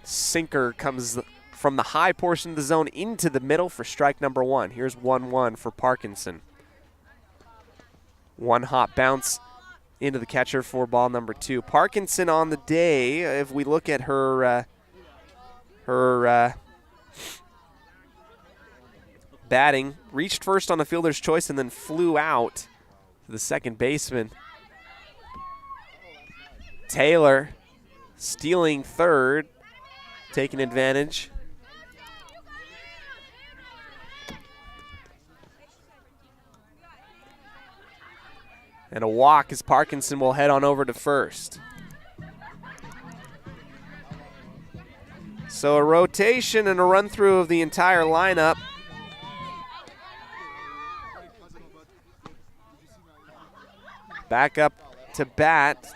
Sinker comes from the high portion of the zone into the middle for strike number 1. Here's 1-1 for Parkinson. 1 hot bounce into the catcher for ball number 2. Parkinson on the day, if we look at her batting, reached first on the fielder's choice and then flew out to the second baseman. Taylor stealing third, taking advantage. And a walk as Parkinson will head on over to first. So a rotation and a run through of the entire lineup. Back up to bat.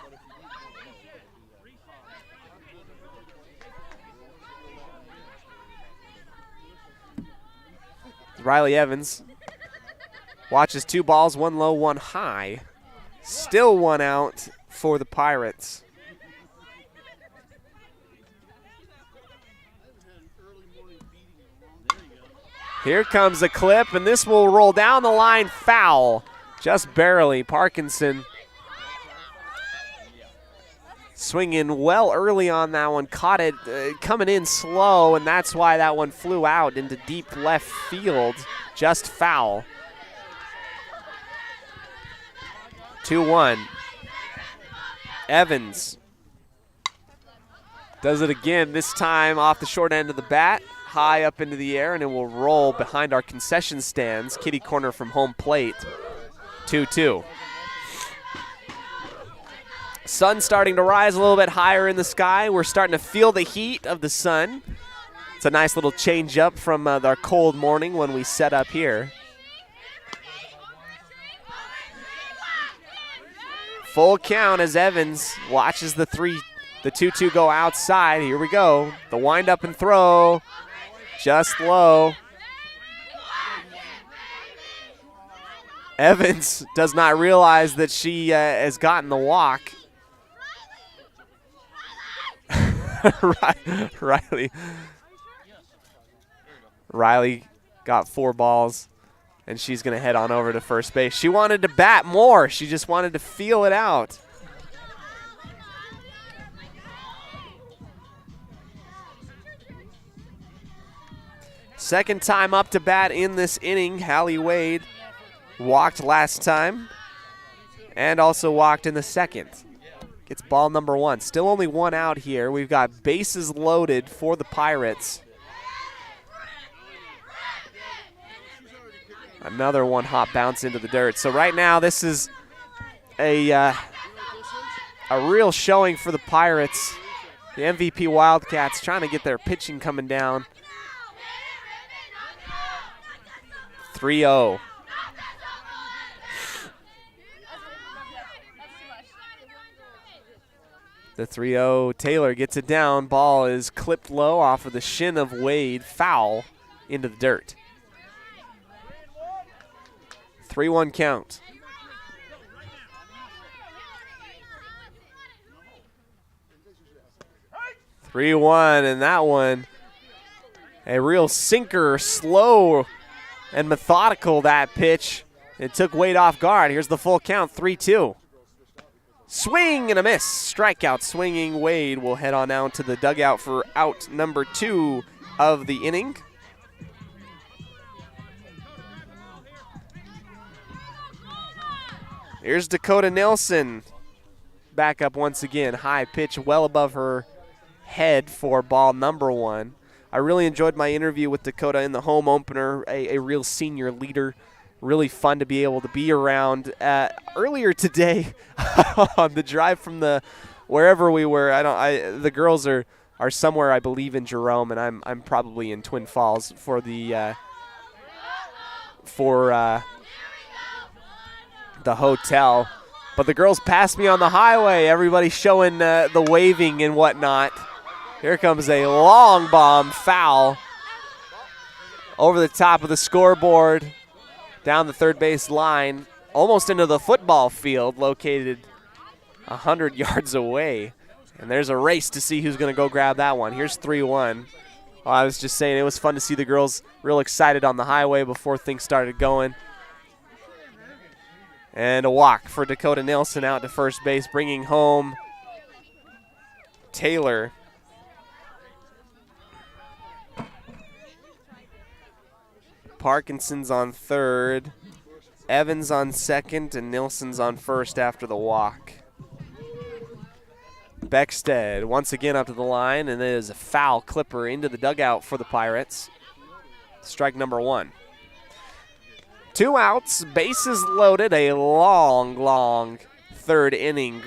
Riley Evans watches 2 balls, 1 low, 1 high. Still 1 out for the Pirates. Here comes a clip, and this will roll down the line, foul. Just barely. Parkinson swinging well early on that one. Caught it coming in slow, and that's why that one flew out into deep left field. Just foul. 2-1. Evans does it again, this time off the short end of the bat, high up into the air, and it will roll behind our concession stands. Kitty corner from home plate, 2-2. Sun starting to rise a little bit higher in the sky. We're starting to feel the heat of the sun. It's a nice little change up from our cold morning when we set up here. Full count as Evans watches the 2-2 go outside. Here we go. The wind up and throw, just low. Evans does not realize that she has gotten the walk. Riley got 4 balls, and she's going to head on over to first base. She wanted to bat more. She just wanted to feel it out. Second time up to bat in this inning. Hallie Wade walked last time and also walked in the second. Gets ball number 1. Still only 1 out here. We've got bases loaded for the Pirates. Another one hop bounce into the dirt. So right now this is a real showing for the Pirates. The MVP Wildcats trying to get their pitching coming down. 3-0. The 3-0, Taylor gets it down. Ball is clipped low off of the shin of Wade. Foul into the dirt. 3-1 count. 3-1, and that one, a real sinker, slow and methodical, that pitch. It took Wade off guard. Here's the full count, 3-2. Swing and a miss. Strikeout swinging. Wade will head on down to the dugout for out number 2 of the inning. Here's Dakota Nilsson. Back up once again. High pitch well above her head for ball number 1. I really enjoyed my interview with Dakota in the home opener, a real senior leader. Really fun to be able to be around. Earlier today, on the drive from wherever we were, the girls are somewhere, I believe, in Jerome, and I'm probably in Twin Falls for the hotel. But the girls passed me on the highway. Everybody showing the waving and whatnot. Here comes a long bomb foul over the top of the scoreboard. Down the third base line, almost into the football field, located 100 yards away. And there's a race to see who's going to go grab that one. Here's 3-1. Oh, I was just saying, it was fun to see the girls real excited on the highway before things started going. And a walk for Dakota Nilsson out to first base, bringing home Taylor. Parkinson's on third, Evans on second, and Nilsson's on first after the walk. Beckstead once again up to the line, and it is a foul clipper into the dugout for the Pirates. Strike number 1. 2 outs, bases loaded, a long third inning.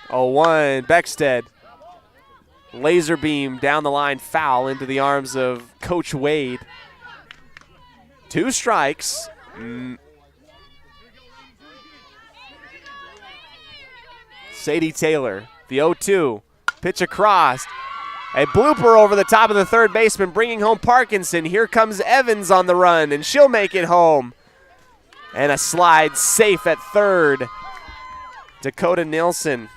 0-1, Beckstead. Laser beam down the line, foul into the arms of Coach Wade. 2 strikes. Sadie Taylor, the 0-2. Pitch across. A blooper over the top of the third baseman, bringing home Parkinson. Here comes Evans on the run, and she'll make it home. And a slide safe at third. Dakota Nilsson.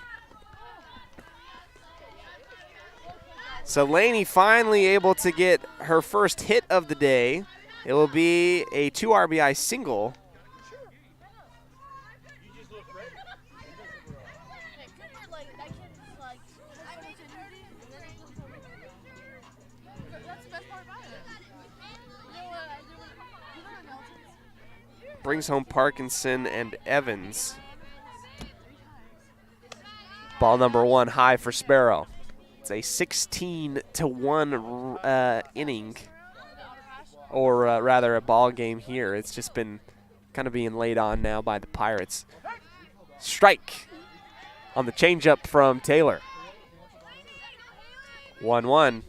So Laney finally able to get her first hit of the day. It will be a 2 RBI single. brings home Parkinson and Evans. Ball number 1 high for Sparrow. It's a 16-1 inning, or rather a ball game here. It's just been kind of being laid on now by the Pirates. Strike on the changeup from Taylor. 1-1.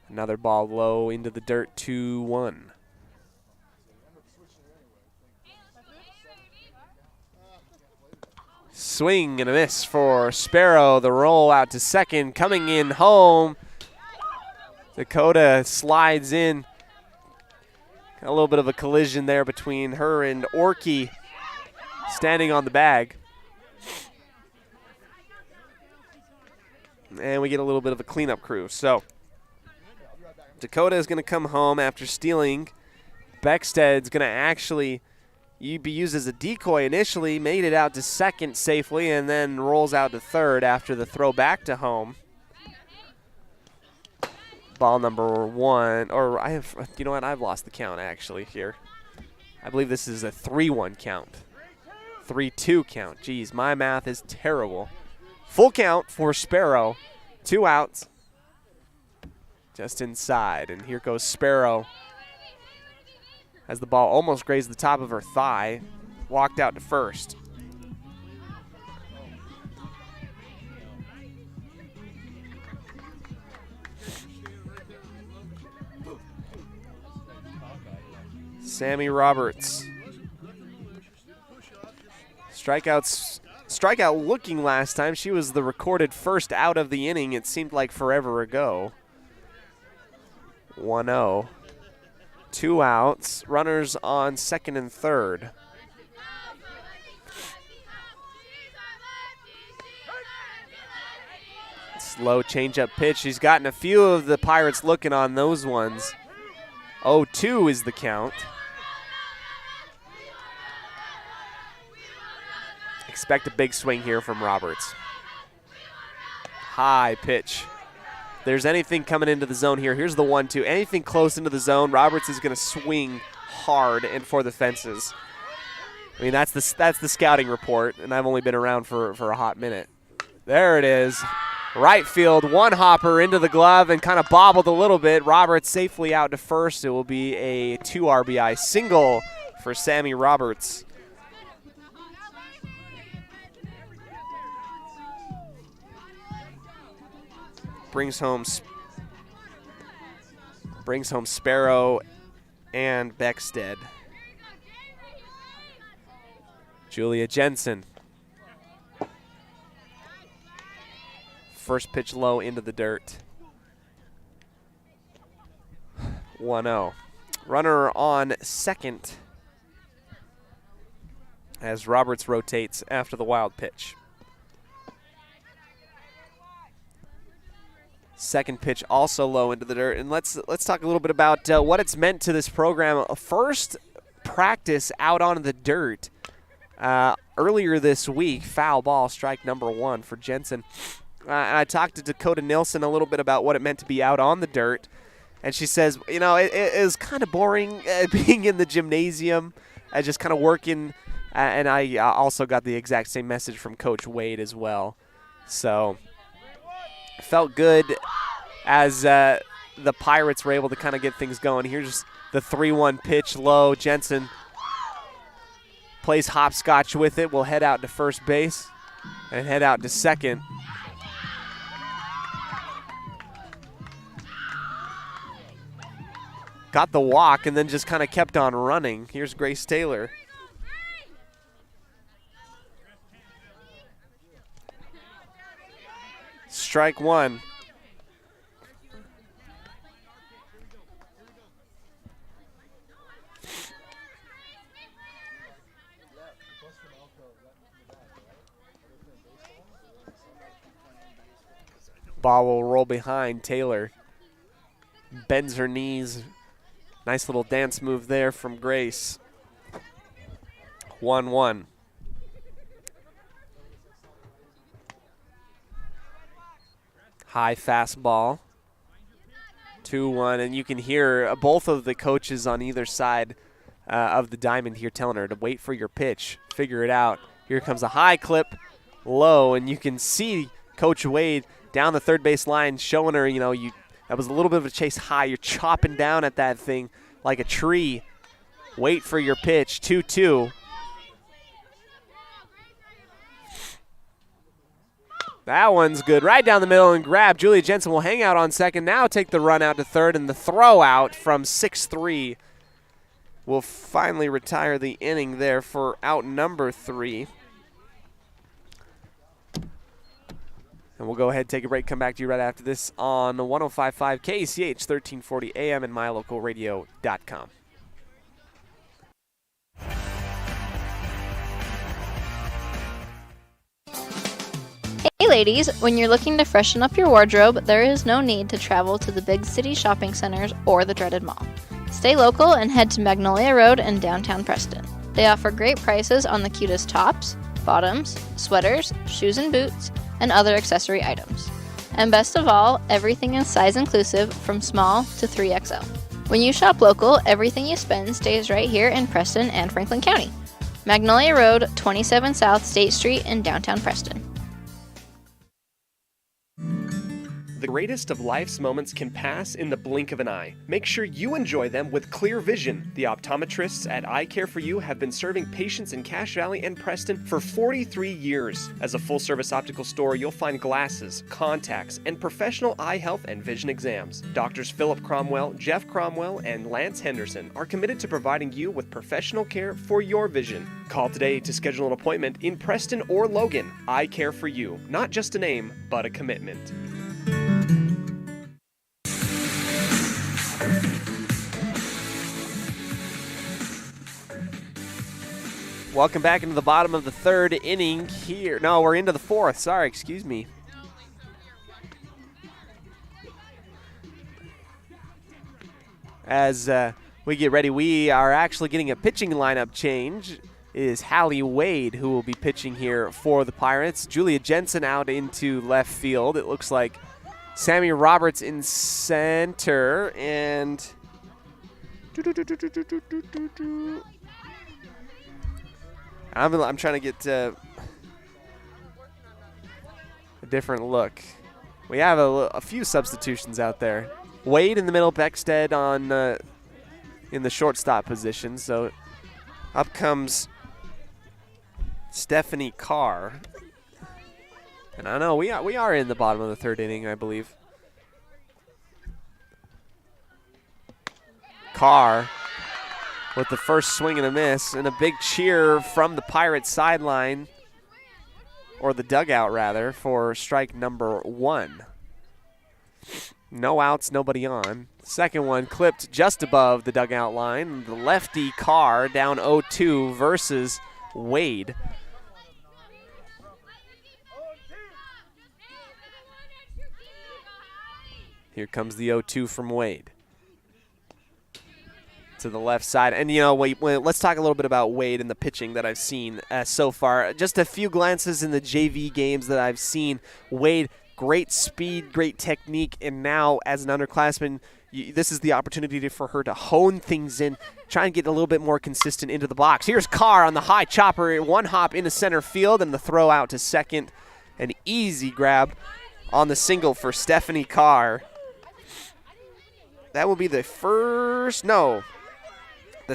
Another ball low into the dirt, 2-1. Swing and a miss for Sparrow. The roll out to second, coming in home. Dakota slides in. A little bit of a collision there between her and Orkey standing on the bag. And we get a little bit of a cleanup crew. So Dakota is going to come home after stealing. Beckstead's going to actually be used as a decoy initially, made it out to second safely, and then rolls out to third after the throw back to home. Ball number 1, or you know what, I've lost the count actually here. I believe this is a 3-1 count. 3-2 count. Geez, my math is terrible. Full count for Sparrow. 2 outs. Just inside, and here goes Sparrow. As the ball almost grazed the top of her thigh, walked out to first. Sammy Roberts. Strikeout looking last time. She was the recorded first out of the inning. It seemed like forever ago. 1-0. 2 outs. Runners on second and third. Slow changeup pitch. She's gotten a few of the Pirates looking on those ones. 0-2 is the count. Expect a big swing here from Roberts. High pitch. If there's anything coming into the zone here, here's the 1-2. Anything close into the zone, Roberts is going to swing hard and for the fences. I mean, that's the scouting report, and I've only been around for a hot minute. There it is. Right field, one hopper into the glove and kind of bobbled a little bit. Roberts safely out to first. It will be a 2 RBI single for Sammy Roberts. Brings home Sparrow and Beckstead. Julia Jensen. First pitch low into the dirt. 1-0. Runner on second as Roberts rotates after the wild pitch. Second pitch also low into the dirt. And let's talk a little bit about what it's meant to this program. First practice out on the dirt earlier this week. Foul ball, strike number 1 for Jensen. I talked to Dakota Nilsson a little bit about what it meant to be out on the dirt. And she says, you know, it is kind of boring being in the gymnasium, just kind of working. And I also got the exact same message from Coach Wade as well. So felt good as the Pirates were able to kind of get things going. Here's the 3-1 pitch low. Jensen plays hopscotch with it. Will head out to first base and head out to second. Got the walk and then just kind of kept on running. Here's Grace Taylor. Strike 1. Ball will roll behind Taylor. Bends her knees. Nice little dance move there from Grace. 1-1. High fastball. 2-1, and you can hear both of the coaches on either side of the diamond here telling her to wait for your pitch, figure it out. Here comes a high clip, low, and you can see Coach Wade down the third base line showing her, that was a little bit of a chase high. You're chopping down at that thing like a tree. Wait for your pitch, 2-2. That one's good. Right down the middle and grab. Julia Jensen will hang out on second. Now take the run out to third, and the throw out from 6-3 will finally retire the inning there for out number 3. And we'll go ahead and take a break, come back to you right after this on 105.5 KCH, 1340 AM, and mylocalradio.com. Hey ladies, when you're looking to freshen up your wardrobe, there is no need to travel to the big city shopping centers or the dreaded mall. Stay local and head to Magnolia Road in downtown Preston. They offer great prices on the cutest tops, bottoms, sweaters, shoes and boots, and other accessory items. And best of all, everything is size inclusive from small to 3XL. When you shop local, everything you spend stays right here in Preston and Franklin County. Magnolia Road, 27 South State Street in downtown Preston. The greatest of life's moments can pass in the blink of an eye. Make sure you enjoy them with clear vision. The optometrists at Eye Care for You have been serving patients in Cache Valley and Preston for 43 years. As a full-service optical store, you'll find glasses, contacts, and professional eye health and vision exams. Doctors Philip Cromwell, Jeff Cromwell, and Lance Henderson are committed to providing you with professional care for your vision. Call today to schedule an appointment in Preston or Logan. Eye Care for You, not just a name, but a commitment. Welcome back into the bottom of the third inning here. No, we're into the fourth. Sorry, excuse me. As we get ready, we are actually getting a pitching lineup change. It is Hallie Wade who will be pitching here for the Pirates. Julia Jensen out into left field. It looks like Sammy Roberts in center, and I'm trying to get a different look. We have a few substitutions out there. Wade in the middle, Beckstead on in the shortstop position. So up comes Stephanie Carr. And I know we are in the bottom of the third inning, I believe. Carr with the first swing and a miss, and a big cheer from the Pirates sideline, or the dugout rather, for strike number 1. No outs, nobody on. Second one clipped just above the dugout line. The lefty Carr down 0-2 versus Wade. Here comes the 0-2 from Wade. To the left side. And, let's talk a little bit about Wade and the pitching that I've seen so far. Just a few glances in the JV games that I've seen. Wade, great speed, great technique, and now as an underclassman, this is the opportunity for her to hone things in, try and get a little bit more consistent into the box. Here's Carr on the high chopper, one hop into center field, and the throw out to second. An easy grab on the single for Stephanie Carr. That will be the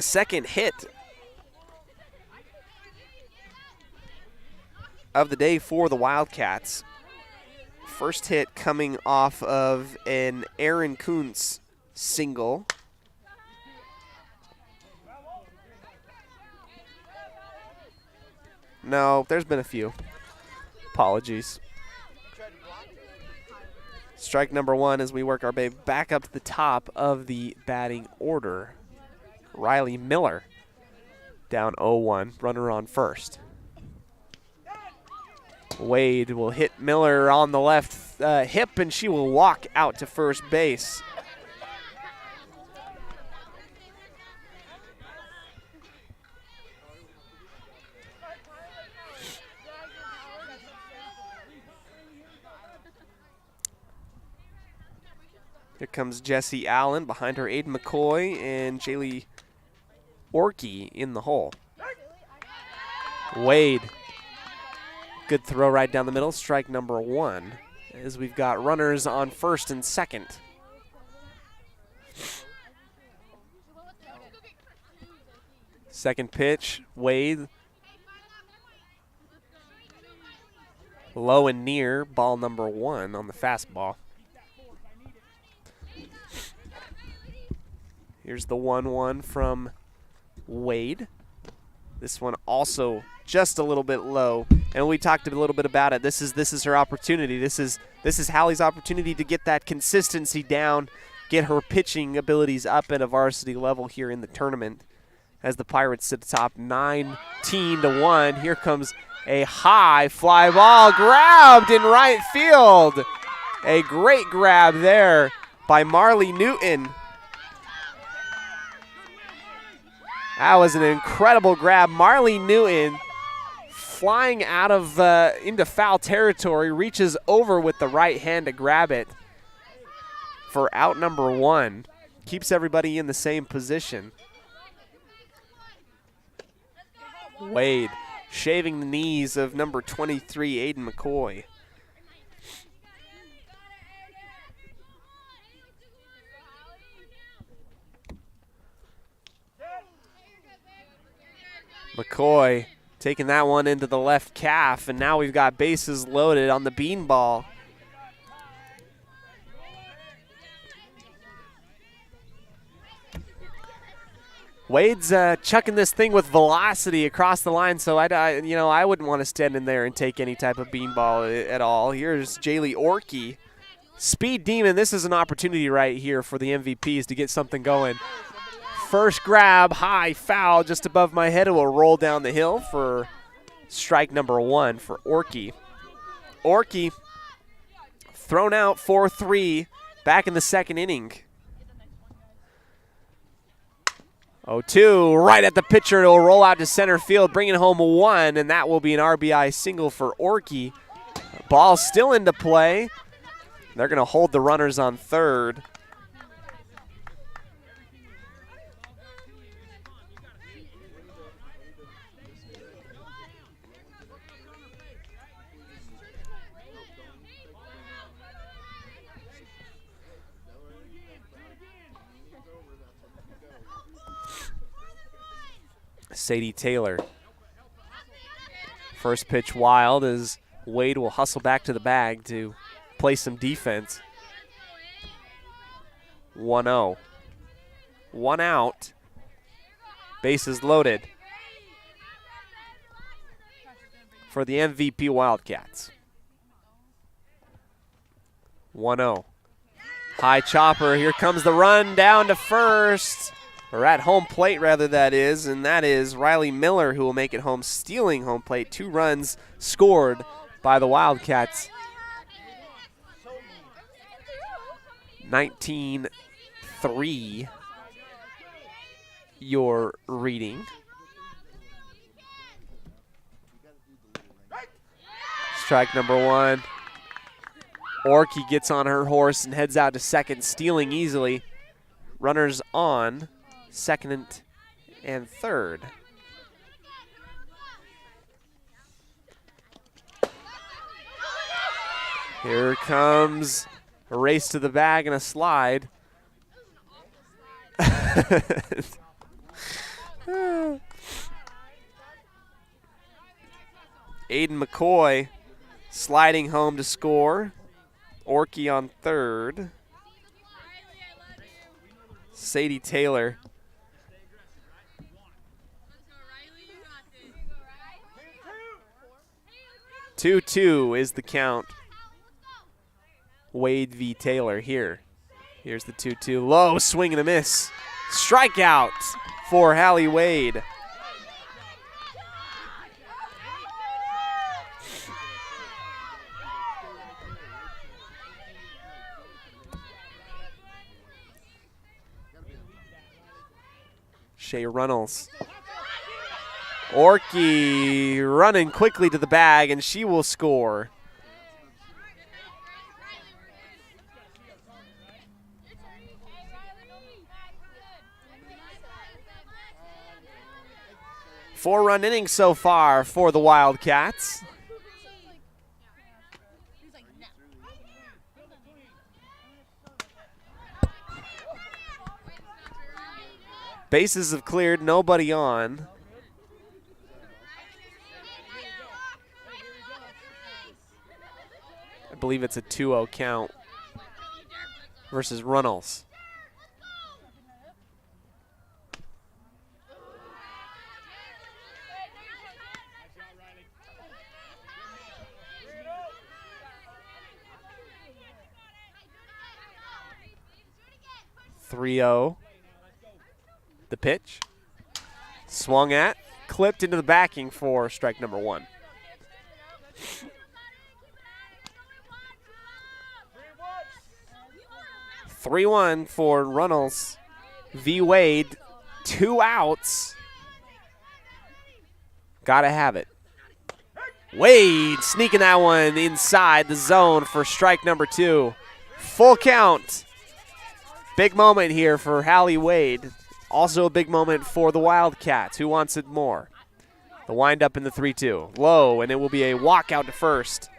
second hit of the day for the Wildcats. First hit coming off of an Aaron Kuntz single. No, there's been a few. Apologies. Strike number 1 as we work our way back up to the top of the batting order. Riley Miller down 0-1, runner on first. Wade will hit Miller on the left hip, and she will walk out to first base. Here comes Jessie Allen. Behind her, Aiden McCoy and Jaylee Orkey in the hole. Wade. Good throw right down the middle. Strike number 1 as we've got runners on first and second. Second pitch, Wade. Low and near, ball number 1 on the fastball. Here's the 1-1 from Wade. This one also just a little bit low, and we talked a little bit about it. This is her opportunity. This is Hallie's opportunity to get that consistency down, get her pitching abilities up at a varsity level here in the tournament. As the Pirates sit atop 19-1, here comes a high fly ball grabbed in right field. A great grab there by Marley Newton. That was an incredible grab. Marley Newton flying out of into foul territory, reaches over with the right hand to grab it for out number 1. Keeps everybody in the same position. Wade shaving the knees of number 23, Aiden McCoy. McCoy taking that one into the left calf, and now we've got bases loaded on the beanball. Wade's chucking this thing with velocity across the line, so I wouldn't want to stand in there and take any type of beanball at all. Here's Jaylee Orkey. Speed Demon, this is an opportunity right here for the MVPs to get something going. First grab, high foul just above my head. It will roll down the hill for strike number 1 for Orkey. Orkey thrown out 4-3 back in the second inning. 0-2, right at the pitcher. It will roll out to center field, bringing home 1, and that will be an RBI single for Orkey. Ball still into play. They're going to hold the runners on third. Sadie Taylor. First pitch wild as Wade will hustle back to the bag to play some defense. 1-0. 1 out. Bases loaded for the MVP Wildcats. 1-0. High chopper. Here comes the run down to first. Or at home plate, rather, that is. And that is Riley Miller who will make it home, stealing home plate. 2 runs scored by the Wildcats. 19-3, your reading. Strike number 1. Orkey gets on her horse and heads out to second, stealing easily. Runners on second and third. Here comes a race to the bag and a slide. Aiden McCoy sliding home to score. Orkey on third. Sadie Taylor. 2-2 is the count. Wade v. Taylor here. Here's the 2-2. Low swing and a miss. Strikeout for Hallie Wade. Shea Runnels. Orkey running quickly to the bag, and she will score. Four-run inning so far for the Wildcats. Bases have cleared, nobody on. I believe it's a 2-0 count versus Runnels. The pitch. Swung at, clipped into the backing for strike number 1. (3-1) for Runnels v. Wade. 2 outs. Gotta have it. Wade sneaking that one inside the zone for strike number 2. Full count. Big moment here for Hallie Wade. Also a big moment for the Wildcats. Who wants it more? The windup in the 3-2. Low, and it will be a walk out to first.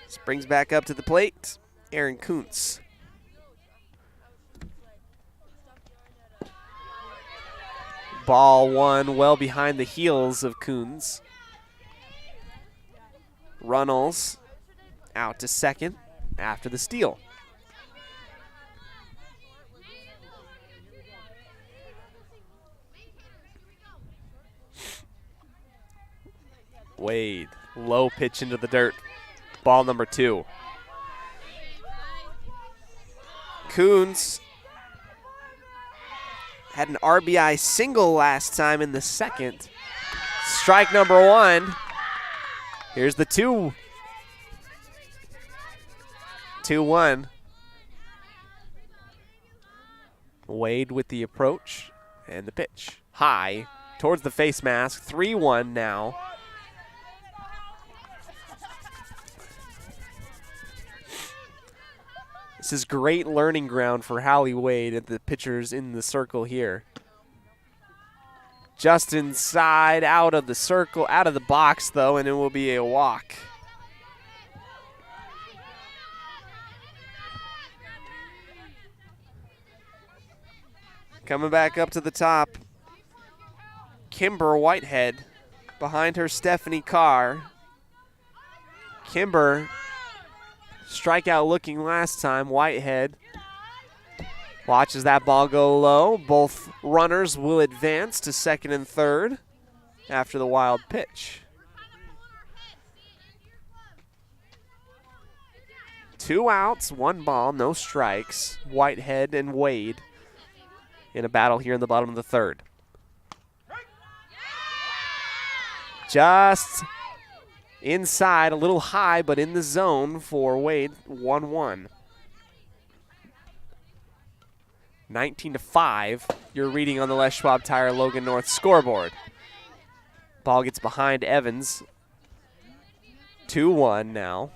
Springs back up to the plate. Aaron Kuntz. Ball 1 well behind the heels of Kuntz. Runnels out to second after the steal. Wade, low pitch into the dirt. Ball number 2. Kuntz had an RBI single last time in the second. Strike number 1. Here's the 2. 2-1. Wade with the approach and the pitch. High towards the face mask. 3-1 now. This is great learning ground for Hallie Wade and the pitchers in the circle here. Just inside, out of the circle, out of the box though, and it will be a walk. Coming back up to the top, Kimber Whitehead. Behind her, Stephanie Carr. Kimber, strikeout looking last time. Whitehead watches that ball go low. Both runners will advance to second and third after the wild pitch. 2 outs, 1 ball, no strikes. Whitehead and Wade in a battle here in the bottom of the third. Just inside, a little high, but in the zone for Wade. 1-1. 19-5, you're reading on the Les Schwab Tire Logan North scoreboard. Ball gets behind Evans. 2-1 now.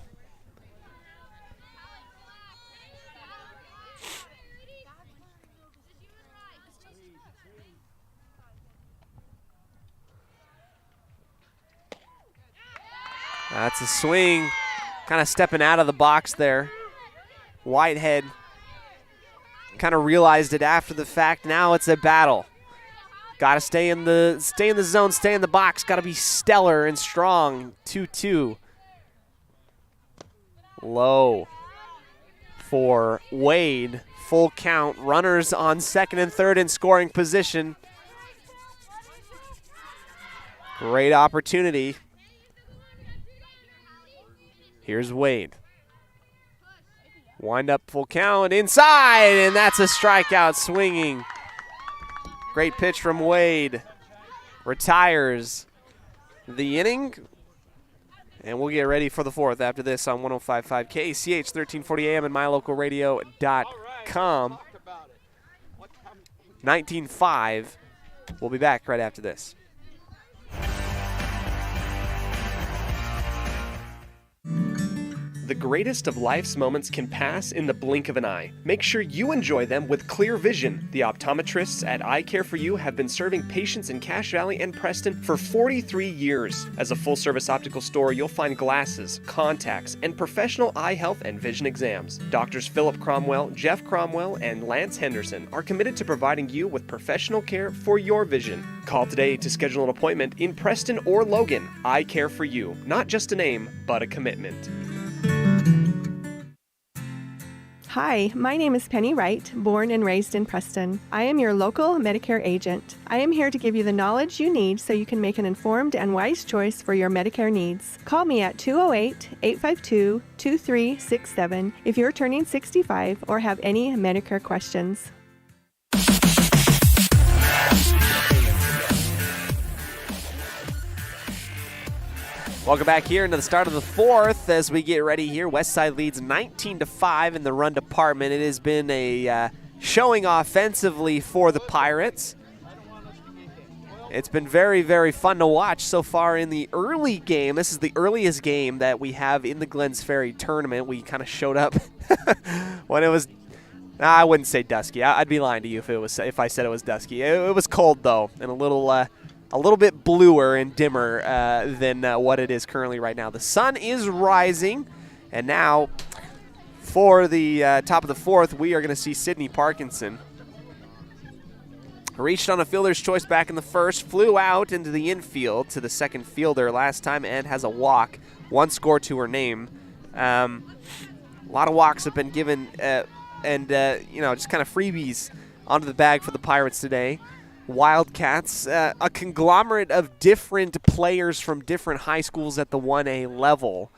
That's a swing, kind of stepping out of the box there. Whitehead kind of realized it after the fact. Now it's a battle. Got to stay in the zone, stay in the box. Got to be stellar and strong. 2-2. Low for Wade. Full count. Runners on second and third in scoring position. Great opportunity. Here's Wade. Wind up, full count, inside, and that's a strikeout swinging. Great pitch from Wade. Retires the inning. And we'll get ready for the fourth after this on 105.5 KCH, 1340 AM and mylocalradio.com. 19-5. We'll be back right after this. The greatest of life's moments can pass in the blink of an eye. Make sure you enjoy them with clear vision. The optometrists at Eye Care for You have been serving patients in Cache Valley and Preston for 43 years. As a full-service optical store, you'll find glasses, contacts, and professional eye health and vision exams. Doctors Philip Cromwell, Jeff Cromwell, and Lance Henderson are committed to providing you with professional care for your vision. Call today to schedule an appointment in Preston or Logan. Eye Care for You. Not just a name, but a commitment. Hi, my name is Penny Wright, born and raised in Preston. I am your local Medicare agent. I am here to give you the knowledge you need so you can make an informed and wise choice for your Medicare needs. Call me at 208-852-2367 if you're turning 65 or have any Medicare questions. Welcome back here into the start of the fourth as we get ready here. Westside leads 19-5 in the run department. It has been a showing offensively for the Pirates. It's been very, very fun to watch so far in the early game. This is the earliest game that we have in the Glens Ferry tournament. We kind of showed up when it was, I wouldn't say dusky. I'd be lying to you if I said it was dusky. It was cold though, and a little bit bluer and dimmer than what it is currently right now. The sun is rising, and now for the top of the fourth, we are going to see Sydney Parkinson. Reached on a fielder's choice back in the first, flew out into the infield to the second fielder last time, and has a walk. One score to her name. A lot of walks have been given, and just kind of freebies onto the bag for the Pirates today. Wildcats, a conglomerate of different players from different high schools at the 1A level.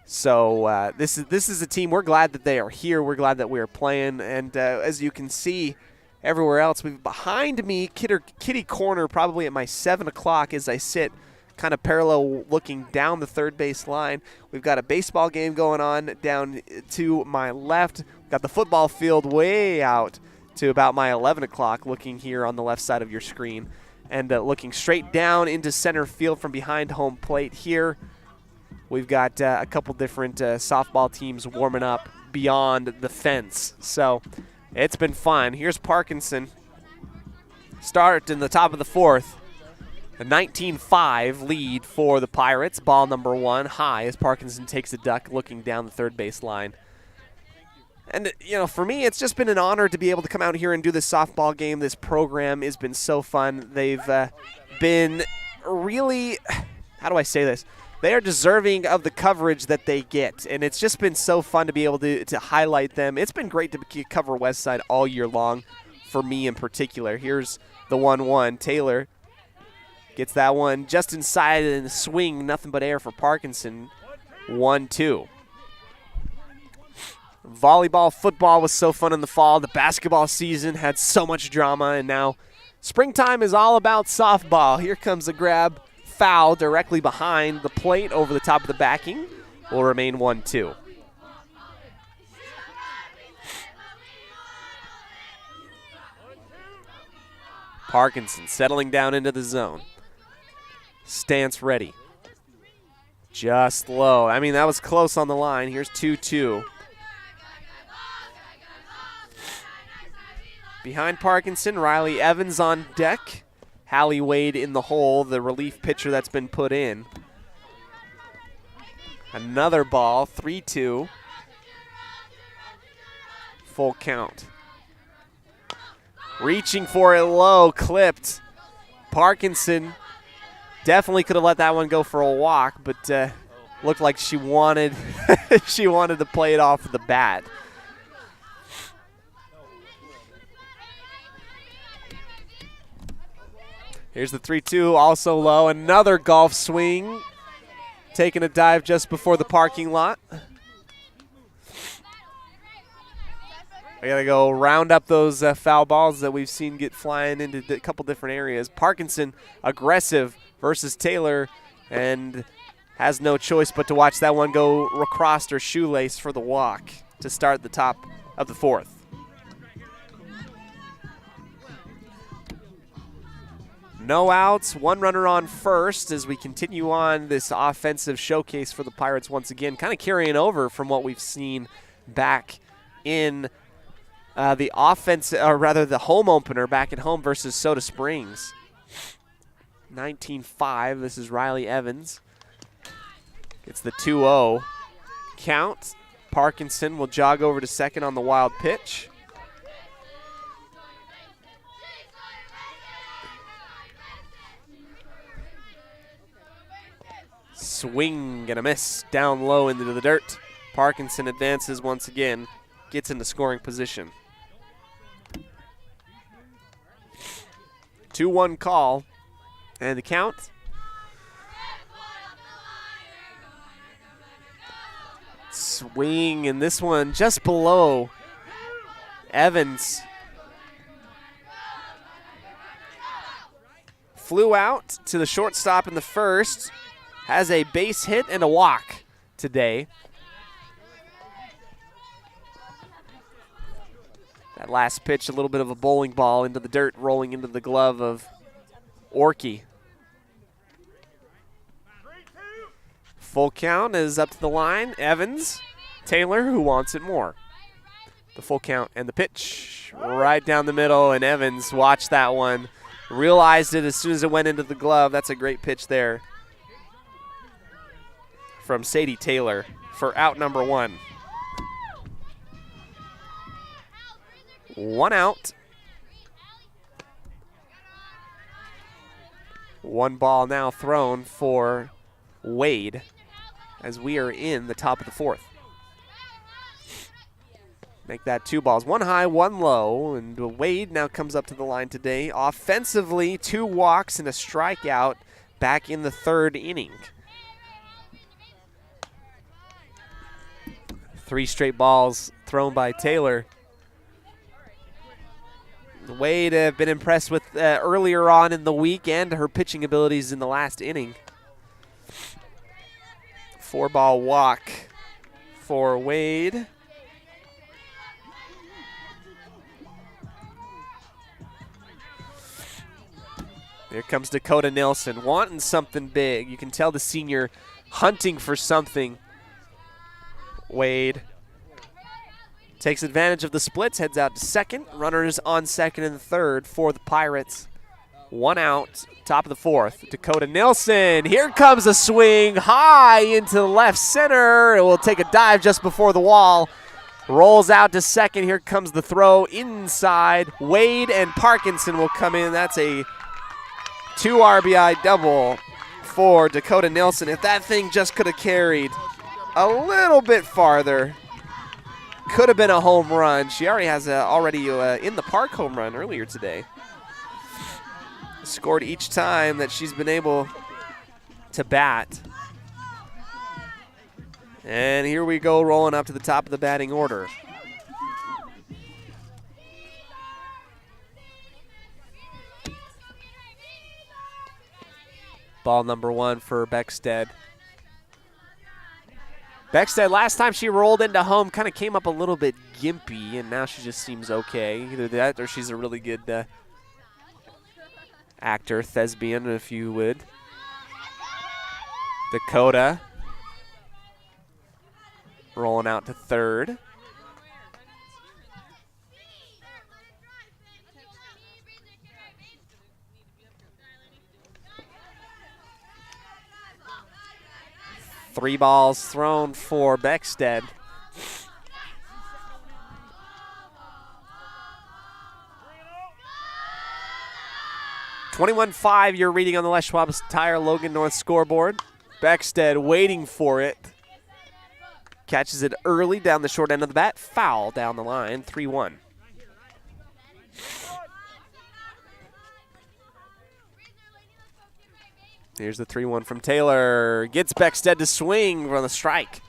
So this is a team. We're glad that they are here. We're glad that we are playing. And as you can see everywhere else, behind me, kitty corner, probably at my 7 o'clock as I sit kind of parallel looking down the third base line. We've got a baseball game going on down to my left. We've got the football field way out to about my 11 o'clock, looking here on the left side of your screen, and looking straight down into center field from behind home plate here. We've got a couple different softball teams warming up beyond the fence. So it's been fun. Here's Parkinson. Start in the top of the fourth. A 19-5 lead for the Pirates. Ball number one high as Parkinson takes a duck looking down the third base line. And, for me, it's just been an honor to be able to come out here and do this softball game. This program has been so fun. They've been really, how do I say this? They are deserving of the coverage that they get. And it's just been so fun to be able to highlight them. It's been great to cover Westside all year long for me in particular. Here's the 1-1. Taylor gets that one just inside and swing. Nothing but air for Parkinson. 1-2. Volleyball, football was so fun in the fall. The basketball season had so much drama, and now springtime is all about softball. Here comes a grab, foul directly behind the plate over the top of the backing. Will remain 1-2. Parkinson settling down into the zone. Stance ready. Just low. I mean, that was close on the line. Here's 2-2. Behind Parkinson, Riley Evans on deck. Hallie Wade in the hole, the relief pitcher that's been put in. Another ball, 3-2. Full count. Reaching for it low, clipped. Parkinson definitely could have let that one go for a walk, but looked like she wanted she wanted to play it off with the bat. Here's the 3-2, also low. Another golf swing. Taking a dive just before the parking lot. I got to go round up those foul balls that we've seen get flying into a couple different areas. Parkinson aggressive versus Taylor and has no choice but to watch that one go across her shoelace for the walk to start the top of the fourth. No outs, one runner on first as we continue on this offensive showcase for the Pirates once again, kind of carrying over from what we've seen back in the offense, or rather the home opener back at home versus Soda Springs. 19-5, this is Riley Evans. Gets the 2-0 count. Parkinson will jog over to second on the wild pitch. Swing and a miss down low into the dirt. Parkinson advances once again, gets into scoring position. 2-1 call, and the count. Swing, and this one just below Evans. Flew out to the shortstop in the first. Has a base hit and a walk today. That last pitch, a little bit of a bowling ball into the dirt, rolling into the glove of Orkey. Full count is up to the line. Evans, Taylor, who wants it more. The full count and the pitch right down the middle, and Evans watched that one. Realized it as soon as it went into the glove. That's a great pitch there from Sadie Taylor for out number one. 1 out. 1 ball now thrown for Wade as we are in the top of the 4th. Make that 2 balls. 1 high, 1 low, and Wade now comes up to the line today. Offensively, 2 walks and a strikeout back in the 3rd inning. 3 straight balls thrown by Taylor. Wade have been impressed with earlier on in the week and her pitching abilities in the last inning. 4-ball walk for Wade. Here comes Dakota Nilsson, wanting something big. You can tell the senior hunting for something. Wade takes advantage of the splits, heads out to second. Runners on second and third for the Pirates. 1 out, top of the 4th. Dakota Nilsson, here comes a swing high into the left center. It will take a dive just before the wall. Rolls out to second. Here comes the throw inside. Wade and Parkinson will come in. That's a 2 RBI double for Dakota Nilsson. If that thing just could have carried a little bit farther, could have been a home run. She already has a in the park home run earlier today. Scored each time that she's been able to bat. And here we go, rolling up to the top of the batting order. Ball number 1 for Beckstead. Beckstead, last time she rolled into home, kind of came up a little bit gimpy, and now she just seems okay. Either that or she's a really good actor, thespian, if you would. Dakota rolling out to third. Three balls thrown for Beckstead. (21-5) you're reading on the Les Schwab Tire Logan North scoreboard. Beckstead waiting for it. Catches it early down the short end of the bat. Foul down the line, 3-1. Here's the 3-1 from Taylor. Gets Beckstead to swing on the strike.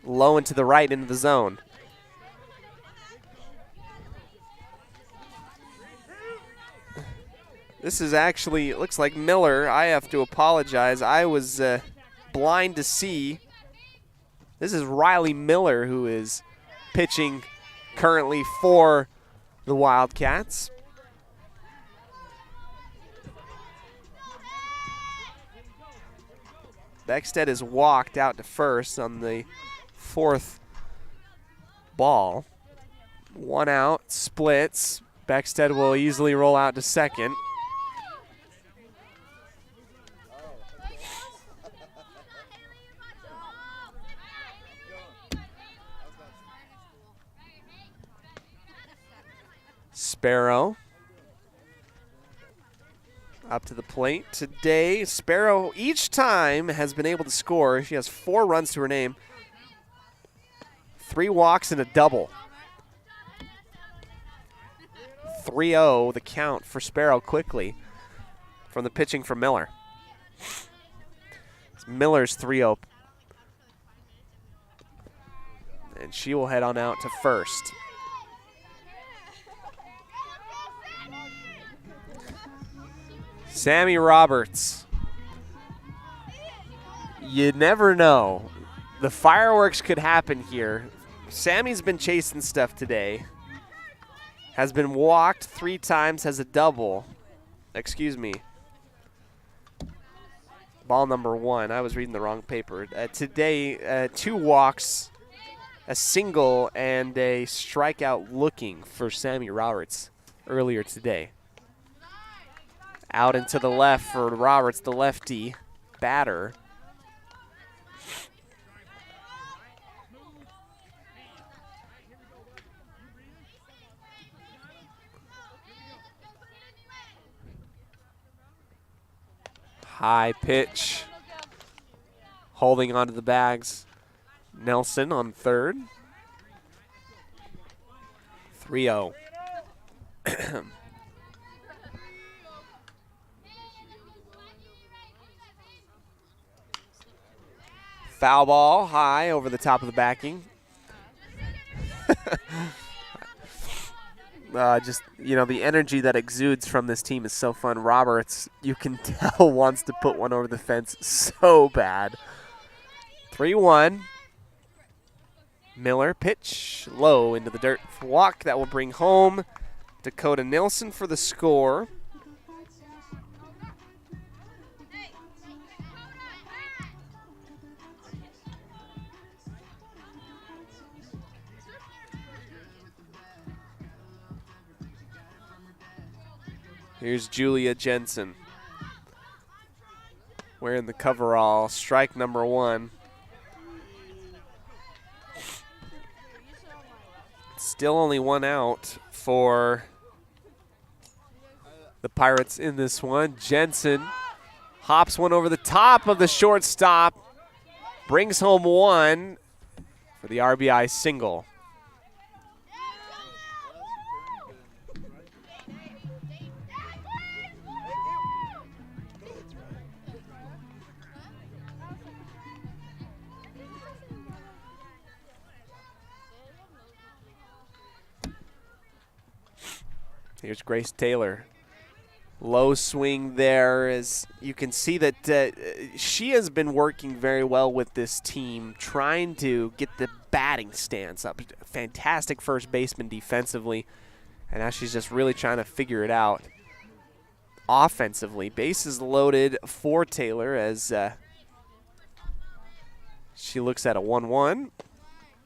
Low and to the right into the zone. This is actually, it looks like Miller. I have to apologize. I was blind to see. This is Riley Miller, who is pitching currently for the Wildcats. Beckstead is walked out to first on the 4th ball. 1 out, splits. Beckstead will easily roll out to second. Sparrow up to the plate today. Sparrow each time has been able to score. She has 4 runs to her name, 3 walks and a double. 3-0 the count for Sparrow quickly from the pitching from Miller. Miller's 3-0. And she will head on out to first. Sammy Roberts. You never know. The fireworks could happen here. Sammy's been chasing stuff today. Has been walked 3 times, has a double. Excuse me. Ball number 1. I was reading the wrong paper. Today, 2 walks, a single, and a strikeout looking for Sammy Roberts earlier today. Out and to the left for Roberts, the lefty batter. High pitch. Holding onto the bags. Nelson on third. 3-0. Foul ball high over the top of the backing. Just, you know, the energy that exudes from this team is so fun. Roberts, you can tell, wants to put one over the fence so bad. 3-1. Miller pitch low into the dirt. Walk that will bring home Dakota Nilsson for the score. Here's Julia Jensen wearing the coverall. Strike number 1. Still only 1 out for the Pirates in this one. Jensen hops one over the top of the shortstop. Brings home 1 for the RBI single. Here's Grace Taylor. Low swing there, as you can see that she has been working very well with this team, trying to get the batting stance up. Fantastic first baseman defensively, and now she's just really trying to figure it out offensively. Bases loaded for Taylor as she looks at a 1-1,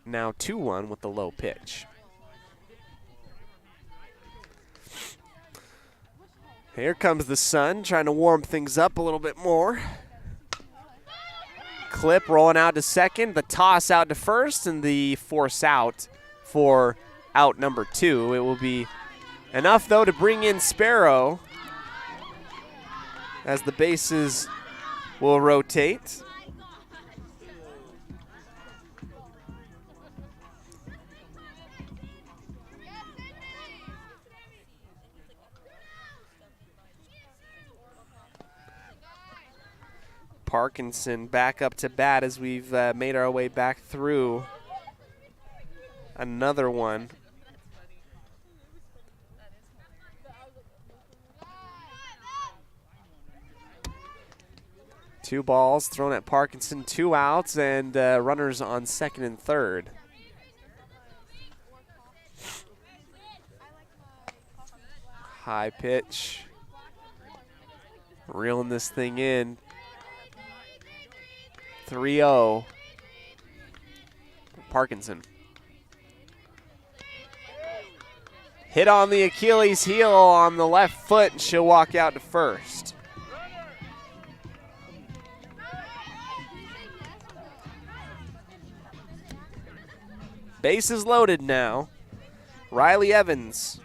now 2-1 with the low pitch. Here comes the sun, trying to warm things up a little bit more. Clip rolling out to second, the toss out to first, and the force out for out number 2. It will be enough, though, to bring in Sparrow as the bases will rotate. Parkinson back up to bat as we've made our way back through another one. Two balls thrown at Parkinson, 2 outs, and runners on second and third. High pitch. Reeling this thing in. 3-0. Parkinson. Hit on the Achilles heel on the left foot, and she'll walk out to first. Bases loaded now. Riley Evans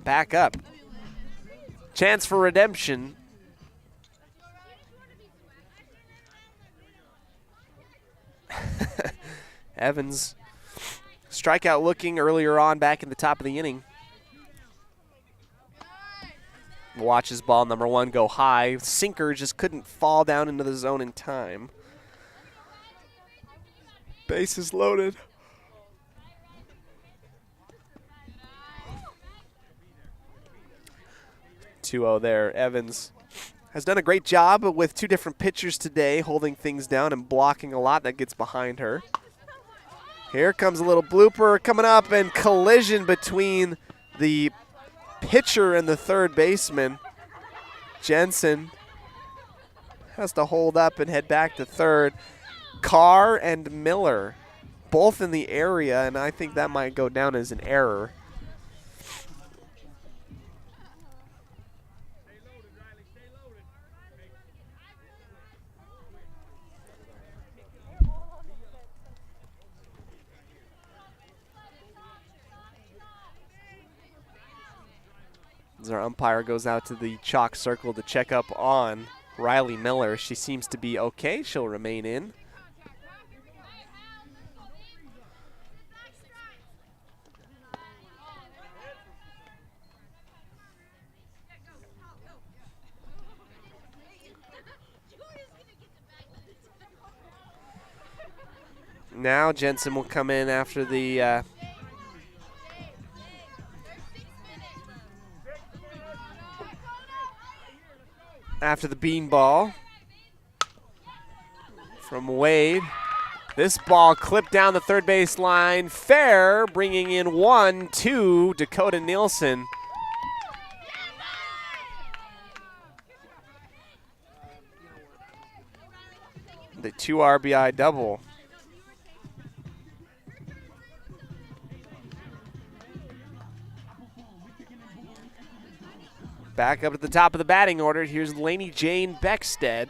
back up. Chance for redemption. Evans strikeout looking earlier on back in the top of the inning. Watches ball number 1 go high. Sinker just couldn't fall down into the zone in time. Bases loaded. There. Evans has done a great job with 2 different pitchers today, holding things down and blocking a lot that gets behind her. Here comes a little blooper coming up, and collision between the pitcher and the third baseman. Jensen has to hold up and head back to third. Carr and Miller both in the area, and I think that might go down as an error. As our umpire goes out to the chalk circle to check up on Riley Miller. She seems to be okay. She'll remain in. Now Jensen will come in after the beanball from Wade. This ball clipped down the third base line. Fair, bringing in 1-2, Dakota Nielsen. The 2 RBI double. Back up at the top of the batting order. Here's Lainey Jane Beckstead.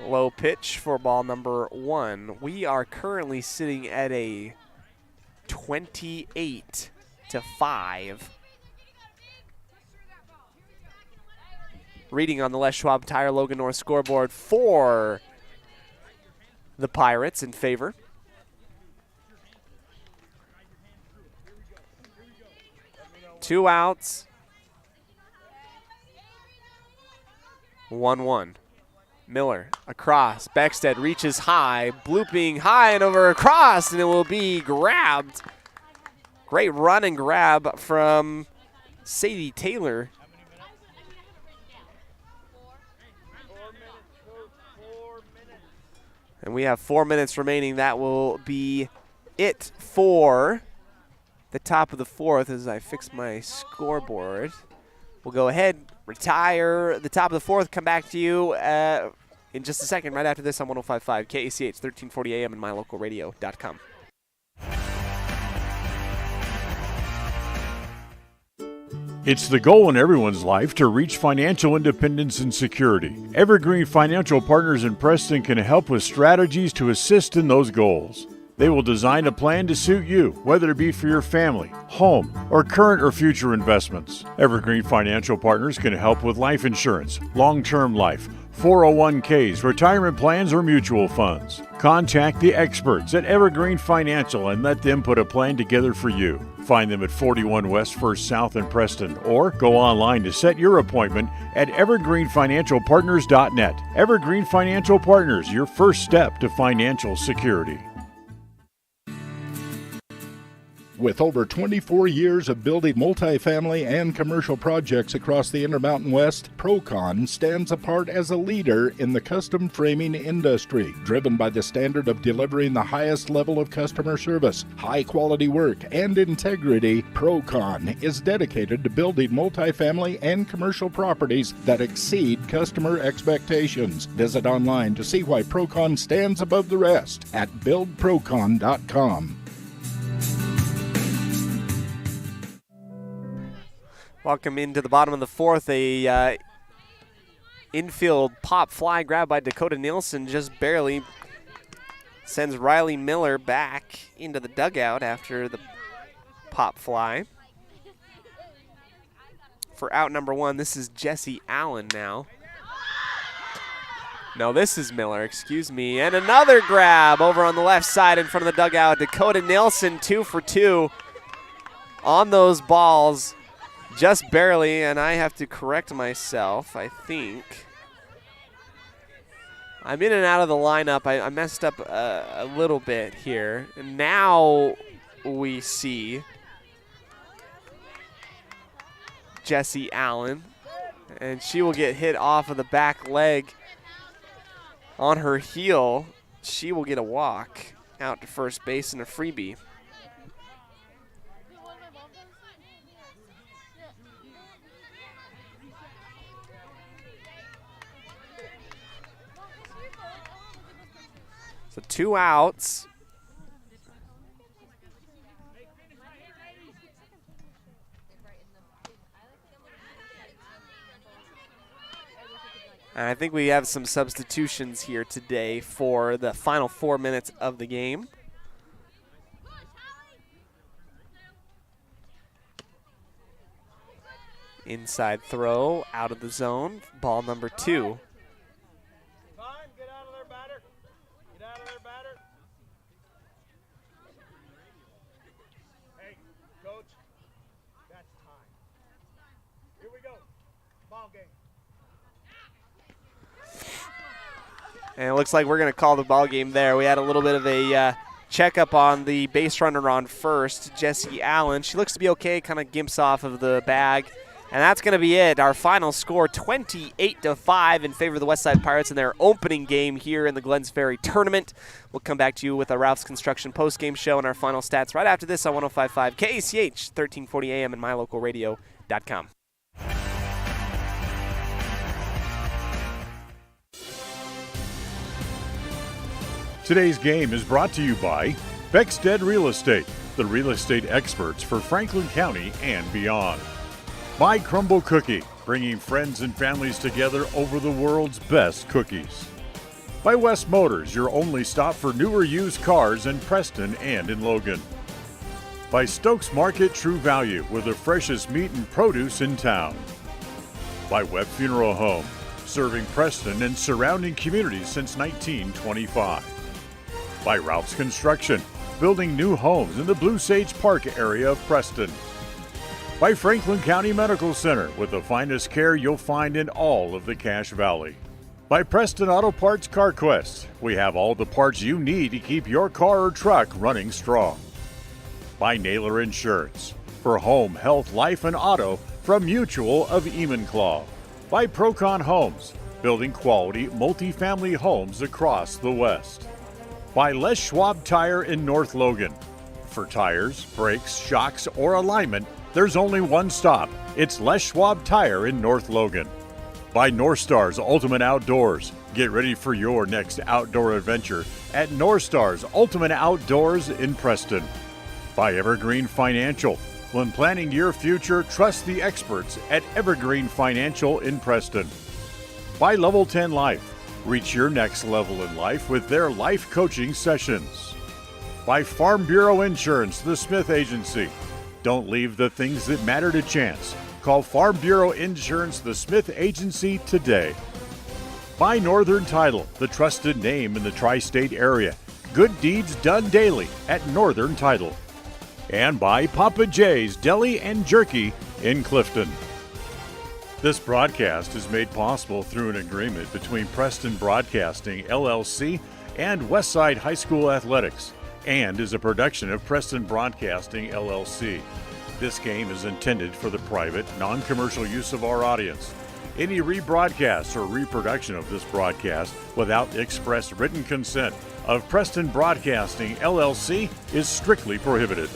Low pitch for ball number 1. We are currently sitting at a 28-5. Reading on the Les Schwab Tire Logan North scoreboard for the Pirates in favor. Two outs. 1-1. Miller across. Beckstead reaches high, blooping high and over across, and it will be grabbed. Great run and grab from Sadie Taylor. And we have 4 minutes remaining. That will be it for the top of the 4th as I fix my scoreboard. We'll go ahead, retire the top of the 4th, come back to you in just a second, right after this on 105.5 KACH, 1340 AM and mylocalradio.com. It's the goal in everyone's life to reach financial independence and security. Evergreen Financial Partners in Preston can help with strategies to assist in those goals. They will design a plan to suit you, whether it be for your family, home, or current or future investments. Evergreen Financial Partners can help with life insurance, long-term life, 401ks, retirement plans, or mutual funds. Contact the experts at Evergreen Financial and let them put a plan together for you. Find them at 41 West 1st South in Preston, or go online to set your appointment at evergreenfinancialpartners.net. Evergreen Financial Partners, your first step to financial security. With over 24 years of building multifamily and commercial projects across the Intermountain West, Procon stands apart as a leader in the custom framing industry, driven by the standard of delivering the highest level of customer service, high-quality work, and integrity. Procon is dedicated to building multifamily and commercial properties that exceed customer expectations. Visit online to see why Procon stands above the rest at buildprocon.com. Welcome into the bottom of the fourth. A infield pop fly grab by Dakota Nielsen just barely sends Riley Miller back into the dugout after the pop fly. For out number one, this is Jesse Allen now. No, this is Miller, excuse me. And another grab over on the left side in front of the dugout. Dakota Nielsen 2 for 2 on those balls. Just barely, and I have to correct myself, I think. I'm in and out of the lineup. I messed up a little bit here. And now we see Jessie Allen, and she will get hit off of the back leg on her heel. She will get a walk out to first base and a freebie. So 2 outs. And I think we have some substitutions here today for the final 4 minutes of the game. Inside throw, out of the zone, ball number 2. And it looks like we're going to call the ball game there. We had a little bit of a checkup on the base runner on first, Jessie Allen. She looks to be okay, kind of gimps off of the bag. And that's going to be it. Our final score, 28-5 in favor of the Westside Pirates in their opening game here in the Glens Ferry tournament. We'll come back to you with a Ralph's Construction postgame show and our final stats right after this on 105.5 KACH, 1340 AM and mylocalradio.com. Today's game is brought to you by Beckstead Real Estate, the real estate experts for Franklin County and beyond. By Crumble Cookie, bringing friends and families together over the world's best cookies. By West Motors, your only stop for newer used cars in Preston and in Logan. By Stokes Market True Value, with the freshest meat and produce in town. By Webb Funeral Home, serving Preston and surrounding communities since 1925. By Ralph's Construction, building new homes in the Blue Sage Park area of Preston. By Franklin County Medical Center, with the finest care you'll find in all of the Cache Valley. By Preston Auto Parts CarQuest, we have all the parts you need to keep your car or truck running strong. By Naylor Insurance, for home, health, life, and auto from Mutual of Enumclaw. By Procon Homes, building quality multifamily homes across the West. By Les Schwab Tire in North Logan. For tires, brakes, shocks, or alignment, there's only one stop. It's Les Schwab Tire in North Logan. By North Stars Ultimate Outdoors. Get ready for your next outdoor adventure at North Stars Ultimate Outdoors in Preston. By Evergreen Financial. When planning your future, trust the experts at Evergreen Financial in Preston. By Level 10 Life. Reach your next level in life with their life coaching sessions. By Farm Bureau Insurance, the Smith Agency. Don't leave the things that matter to chance. Call Farm Bureau Insurance, the Smith Agency today. By Northern Title, the trusted name in the tri-state area. Good deeds done daily at Northern Title. And by Papa J's Deli and Jerky in Clifton. This broadcast is made possible through an agreement between Preston Broadcasting, LLC, and Westside High School Athletics. and is a production of Preston Broadcasting, LLC. This game is intended for the private, non-commercial use of our audience. Any rebroadcast or reproduction of this broadcast without express written consent of Preston Broadcasting, LLC is strictly prohibited.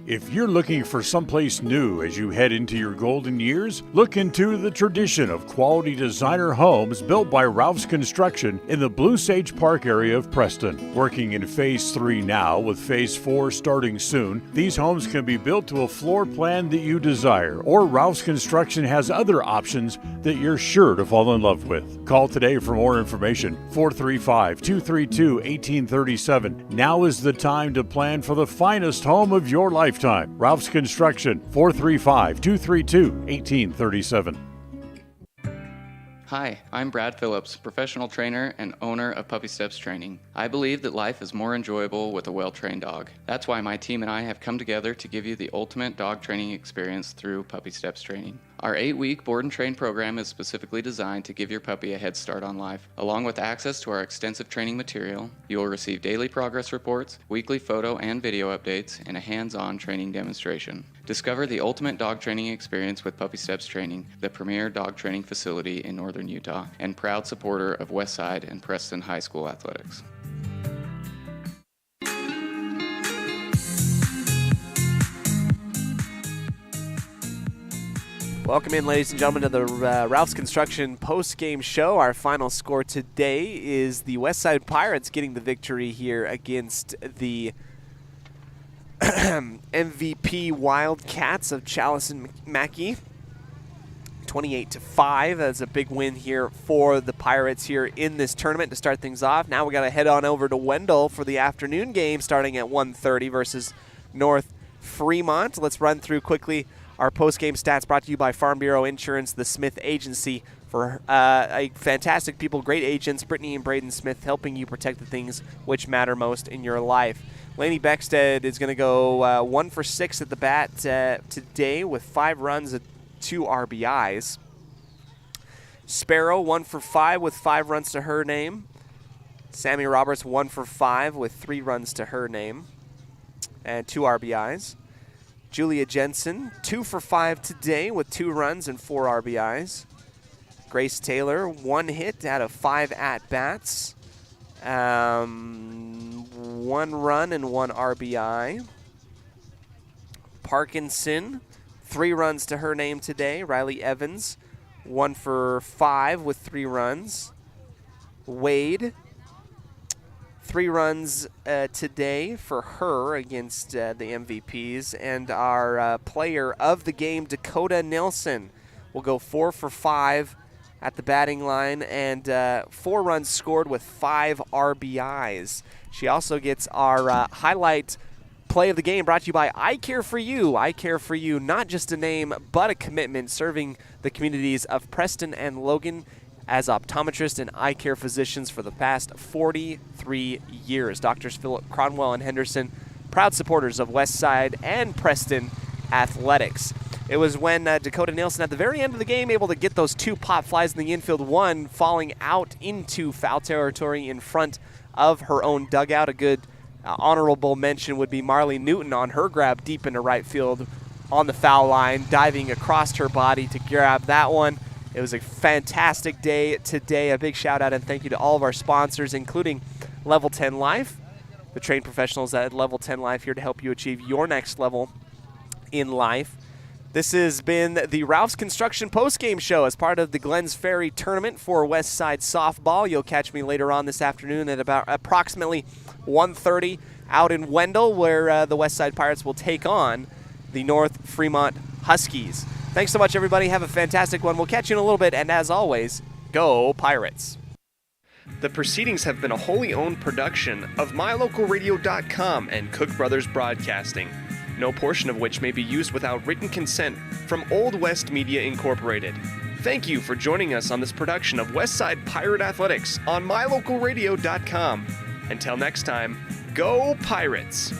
If you're looking for someplace new as you head into your golden years, look into the tradition of quality designer homes built by Ralph's Construction in the Blue Sage Park area of Preston. Working in Phase 3 now, with Phase 4 starting soon, these homes can be built to a floor plan that you desire, or Ralph's Construction has other options that you're sure to fall in love with. Call today for more information, 435-232-1837. Now is the time to plan for the finest home of your lifetime. Ralph's Construction, 435-232-1837. Hi, I'm Brad Phillips, professional trainer and owner of Puppy Steps Training. I believe that life is more enjoyable with a well-trained dog. That's why my team and I have come together to give you the ultimate dog training experience through Puppy Steps Training. Our 8-week board and train program is specifically designed to give your puppy a head start on life. Along with access to our extensive training material, you will receive daily progress reports, weekly photo and video updates, and a hands-on training demonstration. Discover the ultimate dog training experience with Puppy Steps Training, the premier dog training facility in northern Utah, and proud supporter of Westside and Preston High School athletics. Welcome in, ladies and gentlemen, to the Ralph's Construction post-game show. Our final score today is the Westside Pirates getting the victory here against the MVP Wildcats of Chalice and Mackey. 28-5. That's a big win here for the Pirates here in this tournament to start things off. Now we got to head on over to Wendell for the afternoon game starting at 1:30 versus North Fremont. Let's run through quickly our post-game stats brought to you by Farm Bureau Insurance, the Smith Agency, for fantastic people, great agents, Brittany and Braden Smith, helping you protect the things which matter most in your life. Laney Beckstead is going to go 1 for 6 at the bat today with 5 runs and 2 RBIs. Sparrow 1 for 5 with 5 runs to her name. Sammy Roberts 1 for 5 with 3 runs to her name and 2 RBIs. Julia Jensen, 2 for 5 today with 2 runs and 4 RBIs. Grace Taylor, 1 hit out of 5 at-bats. 1 run and 1 RBI. Parkinson, 3 runs to her name today. Riley Evans, 1 for 5 with 3 runs. Wade, 3 runs today for her against the MVPs. And our player of the game, Dakota Nelson, will go 4 for 5 at the batting line and 4 runs scored with 5 RBIs. She also gets our highlight play of the game brought to you by I Care For You. I Care For You, not just a name, but a commitment, serving the communities of Preston and Logan as optometrists and eye care physicians for the past 43 years. Doctors Philip Cronwell and Henderson, proud supporters of Westside and Preston athletics. It was when Dakota Nielsen at the very end of the game able to get those 2 pop flies in the infield, one falling out into foul territory in front of her own dugout. A good honorable mention would be Marley Newton on her grab deep into right field on the foul line, diving across her body to grab that one. It was a fantastic day today. A big shout out and thank you to all of our sponsors, including Level 10 Life, the trained professionals at Level 10 Life here to help you achieve your next level in life. This has been the Ralph's Construction postgame show as part of the Glens Ferry tournament for Westside softball. You'll catch me later on this afternoon at about approximately 1:30 out in Wendell, where the Westside Pirates will take on the North Fremont Huskies. Thanks so much, everybody. Have a fantastic one. We'll catch you in a little bit, and as always, go Pirates. The proceedings have been a wholly owned production of MyLocalRadio.com and Cook Brothers Broadcasting, no portion of which may be used without written consent from Old West Media Incorporated. Thank you for joining us on this production of Westside Pirate Athletics on MyLocalRadio.com. Until next time, go Pirates!